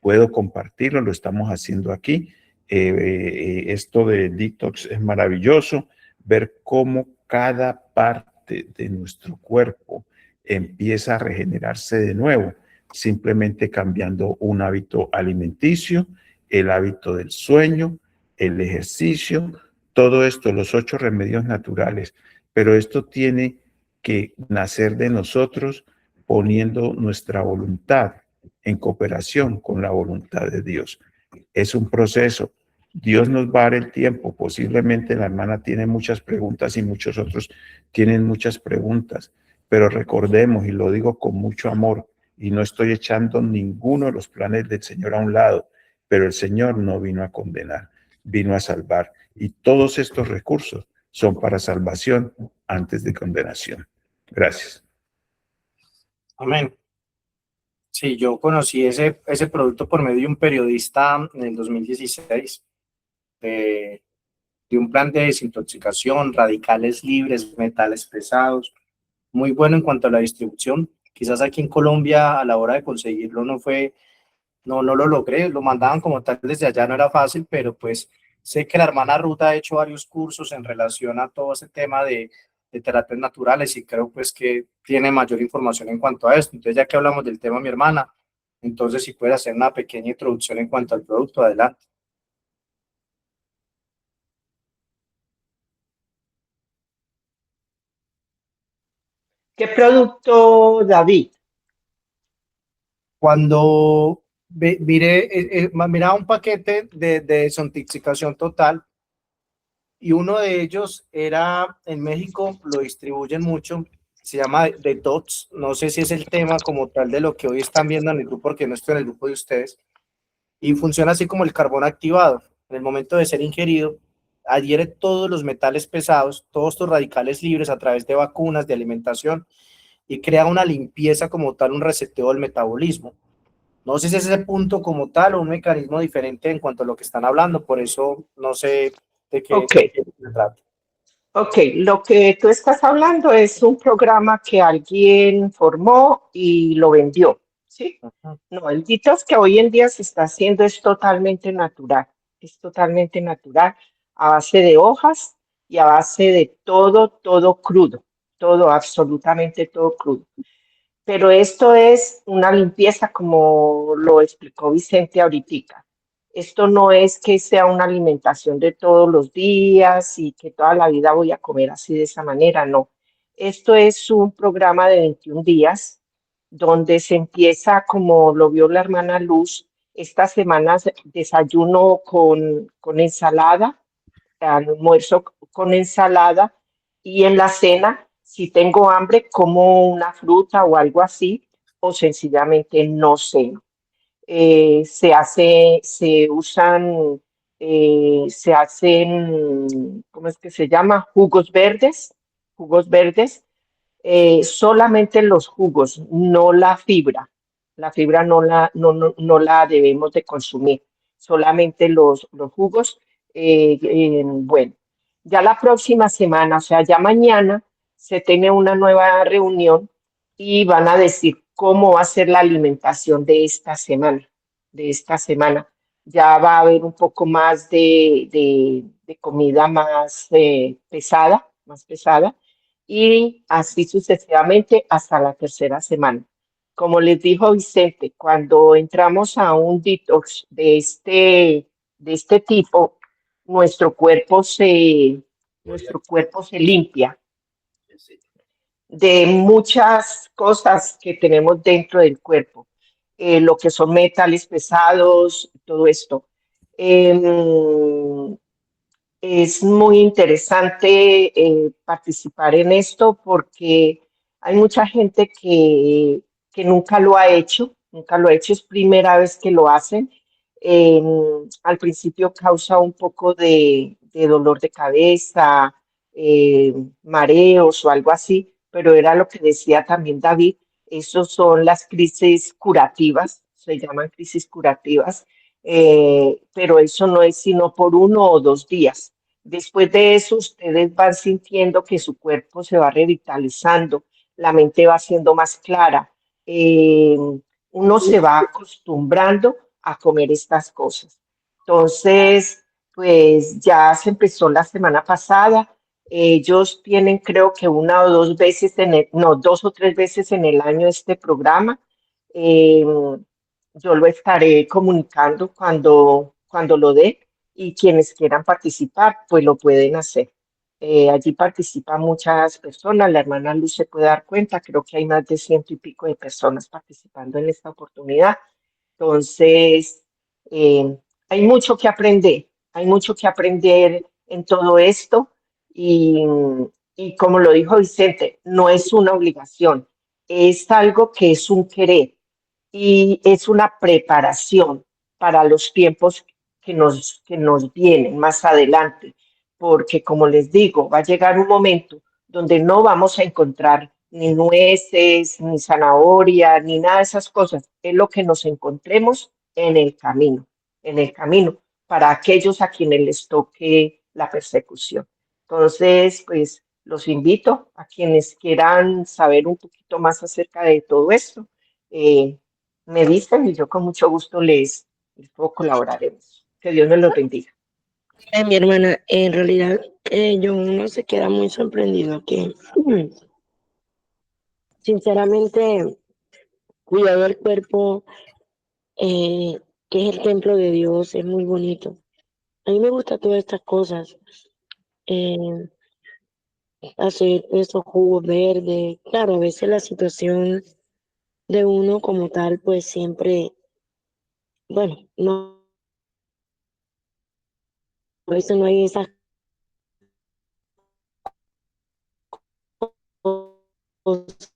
Puedo compartirlo, lo estamos haciendo aquí. Esto de detox es maravilloso, ver cómo cada parte de nuestro cuerpo empieza a regenerarse de nuevo, simplemente cambiando un hábito alimenticio, el hábito del sueño, el ejercicio, todo esto, los 8 remedios naturales, pero esto tiene que nacer de nosotros poniendo nuestra voluntad en cooperación con la voluntad de Dios. Es un proceso. Dios nos va a dar el tiempo. Posiblemente la hermana tiene muchas preguntas y muchos otros tienen muchas preguntas, pero recordemos, y lo digo con mucho amor, y no estoy echando ninguno de los planes del Señor a un lado, pero el Señor no vino a condenar, vino a salvar. Y todos estos recursos son para salvación antes de condenación. Gracias. Amén. Sí, yo conocí ese producto por medio de un periodista en el 2016, de un plan de desintoxicación, radicales libres, metales pesados, muy bueno en cuanto a la distribución. Quizás aquí en Colombia a la hora de conseguirlo no lo logré, lo mandaban como tal desde allá, no era fácil, pero pues sé que la hermana Ruth ha hecho varios cursos en relación a todo ese tema de terapias naturales y creo pues que tiene mayor información en cuanto a esto. Entonces ya que hablamos del tema mi hermana, entonces si puede hacer una pequeña introducción en cuanto al producto, adelante. ¿Qué producto, David? Cuando miraba un paquete de desintoxicación total y uno de ellos era en México, lo distribuyen mucho, se llama Detox, no sé si es el tema como tal de lo que hoy están viendo en el grupo, porque no estoy en el grupo de ustedes, y funciona así como el carbón activado. En el momento de ser ingerido, adhiere todos los metales pesados, todos estos radicales libres a través de vacunas, de alimentación, y crea una limpieza como tal, un reseteo del metabolismo. No sé si es ese punto como tal o un mecanismo diferente en cuanto a lo que están hablando, por eso no sé de qué se trata. Ok, lo que tú estás hablando es un programa que alguien formó y lo vendió, ¿sí? No, el detox que hoy en día se está haciendo es totalmente natural, a base de hojas y a base de todo crudo, absolutamente todo crudo. Pero esto es una limpieza, como lo explicó Vicente ahorita. Esto no es que sea una alimentación de todos los días y que toda la vida voy a comer así de esa manera, no. Esto es un programa de 21 días donde se empieza, como lo vio la hermana Luz, esta semana desayuno con ensalada, almuerzo con ensalada y en la cena, si tengo hambre, como una fruta o algo así, o sencillamente no ceno. Se hacen, ¿cómo es que se llama? Jugos verdes, solamente los jugos, no la fibra. La fibra no la debemos de consumir, solamente los jugos. Bueno, ya la próxima semana, o sea, ya mañana, se tiene una nueva reunión y van a decir cómo va a ser la alimentación de esta semana, Ya va a haber un poco más de comida más pesada, y así sucesivamente hasta la tercera semana. Como les dijo Vicente, cuando entramos a un detox de este tipo, nuestro cuerpo se, nuestro cuerpo se limpia de muchas cosas que tenemos dentro del cuerpo, lo que son metales pesados, todo esto. Em, es muy interesante participar en esto porque hay mucha gente que nunca lo ha hecho, es primera vez que lo hacen. Al principio causa un poco de dolor de cabeza, mareos o algo así, pero era lo que decía también David, esos son las crisis curativas, se llaman crisis curativas, pero eso no es sino por 1 o 2 días. Después de eso, ustedes van sintiendo que su cuerpo se va revitalizando, la mente va siendo más clara, uno se va acostumbrando a comer estas cosas. Entonces, pues ya se empezó la semana pasada. Ellos tienen, creo que 1 o 2 veces no, 2 o 3 veces en el año este programa. Eh, yo lo estaré comunicando cuando lo dé, y quienes quieran participar, pues lo pueden hacer. Allí participan muchas personas, la hermana Luz se puede dar cuenta, creo que hay más de 100 y pico de personas participando en esta oportunidad. Entonces, eh, hay mucho que aprender en todo esto, y, y como lo dijo Vicente, no es una obligación, es algo que es un querer y es una preparación para los tiempos que nos vienen más adelante, porque como les digo, va a llegar un momento donde no vamos a encontrar ni nueces, ni zanahoria, ni nada de esas cosas. Es lo que nos encontremos en el camino, para aquellos a quienes les toque la persecución. Entonces, pues los invito a quienes quieran saber un poquito más acerca de todo esto. Me dicen y yo con mucho gusto les puedo colaborar en eso. Que Dios me los bendiga. Mi hermana, en realidad, uno se queda muy sorprendido que, sinceramente, cuidar del cuerpo, que es el templo de Dios, es muy bonito. A mí me gustan todas estas cosas, eh, hacer esos jugos verdes. Claro, a veces la situación de uno como tal, pues siempre, bueno, no, a veces no hay esas cosas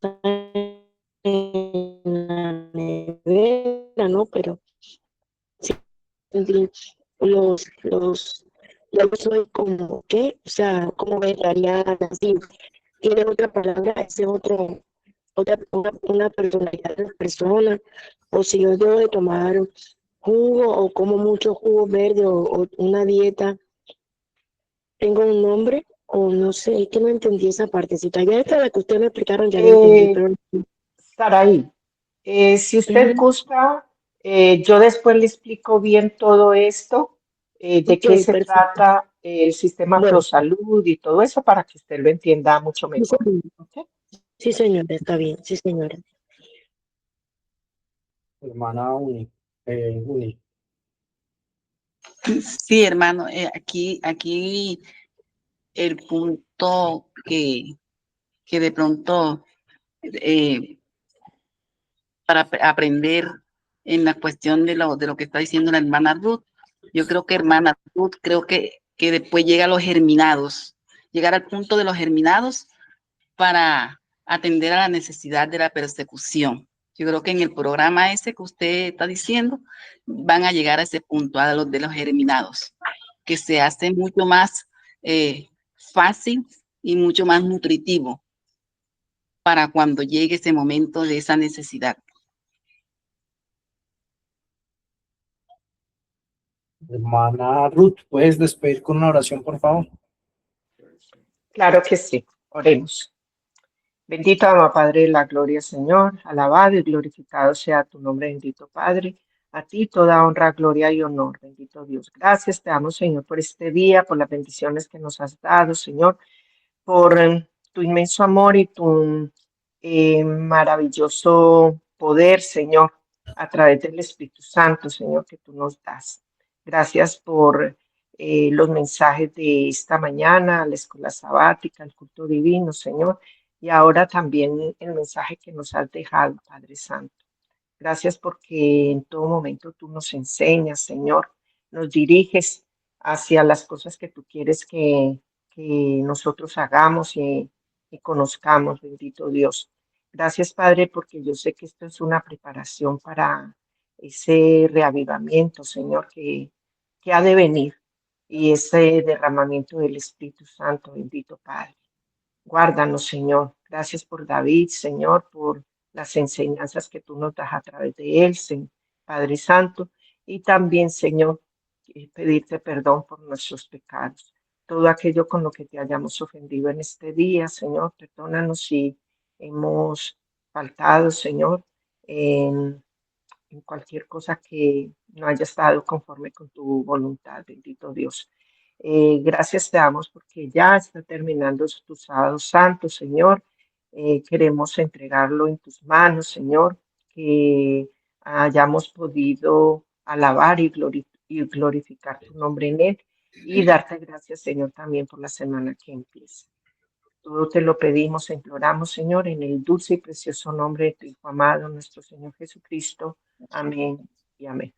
en la nevera, ¿no? Pero sí, los, yo soy como, ¿qué? O sea, como vegetariana, así. Tiene otra palabra, ese otro, una personalidad de la persona, o si yo debo de tomar jugo o como mucho jugo verde o una dieta, tengo un nombre o no sé, es que no entendí esa partecita. Ya esta la que ustedes me explicaron ya la entendí, Eh, pero Saraí, si usted ujú, gusta, yo después le explico bien todo esto, de ok, qué se perfecto. trata el sistema Bueno, ProSalud y todo eso para que usted lo entienda mucho sí, mejor. ¿Ok? sí, señora, está bien, sí, señora. Hermana Uni. Sí, hermano, aquí el punto que de pronto eh, para aprender en la cuestión de lo que está diciendo la hermana Ruth. Yo creo que hermana Ruth, creo que después llega a los germinados, llegar al punto de los germinados para atender a la necesidad de la persecución. Yo creo que en el programa ese que usted está diciendo, van a llegar a ese punto, a los de los germinados, que se hace mucho más fácil y mucho más nutritivo para cuando llegue ese momento de esa necesidad. Hermana Ruth, ¿puedes despedir con una oración, por favor? Claro que sí. Oremos. Bendito ama Padre de la gloria, Señor. Alabado y glorificado sea tu nombre, bendito Padre. A ti toda honra, gloria y honor, bendito Dios. Gracias te damos, Señor, por este día, por las bendiciones que nos has dado, Señor, por tu inmenso amor y tu maravilloso poder, Señor, a través del Espíritu Santo, Señor, que tú nos das. Gracias por los mensajes de esta mañana, la escuela sabática, el culto divino, Señor, y ahora también el mensaje que nos has dejado, Padre Santo. Gracias porque en todo momento tú nos enseñas, Señor, nos diriges hacia las cosas que tú quieres que nosotros hagamos y conozcamos, bendito Dios. Gracias, Padre, porque yo sé que esto es una preparación para ese reavivamiento, Señor, que ha de venir y ese derramamiento del Espíritu Santo, bendito Padre. Guárdanos, Señor. Gracias por David, Señor, por las enseñanzas que tú nos das a través de él, Padre Santo. Y también, Señor, pedirte perdón por nuestros pecados. Todo aquello con lo que te hayamos ofendido en este día, Señor, perdónanos si hemos faltado, Señor, en, en cualquier cosa que no haya estado conforme con tu voluntad, bendito Dios. Gracias te damos porque ya está terminando tu sábado santo, Señor. Queremos entregarlo en tus manos, Señor, que hayamos podido alabar y glorificar tu nombre en él y darte gracias, Señor, también por la semana que empieza. Todo te lo pedimos, imploramos, Señor, en el dulce y precioso nombre de tu Hijo amado, nuestro Señor Jesucristo. Amén y amén.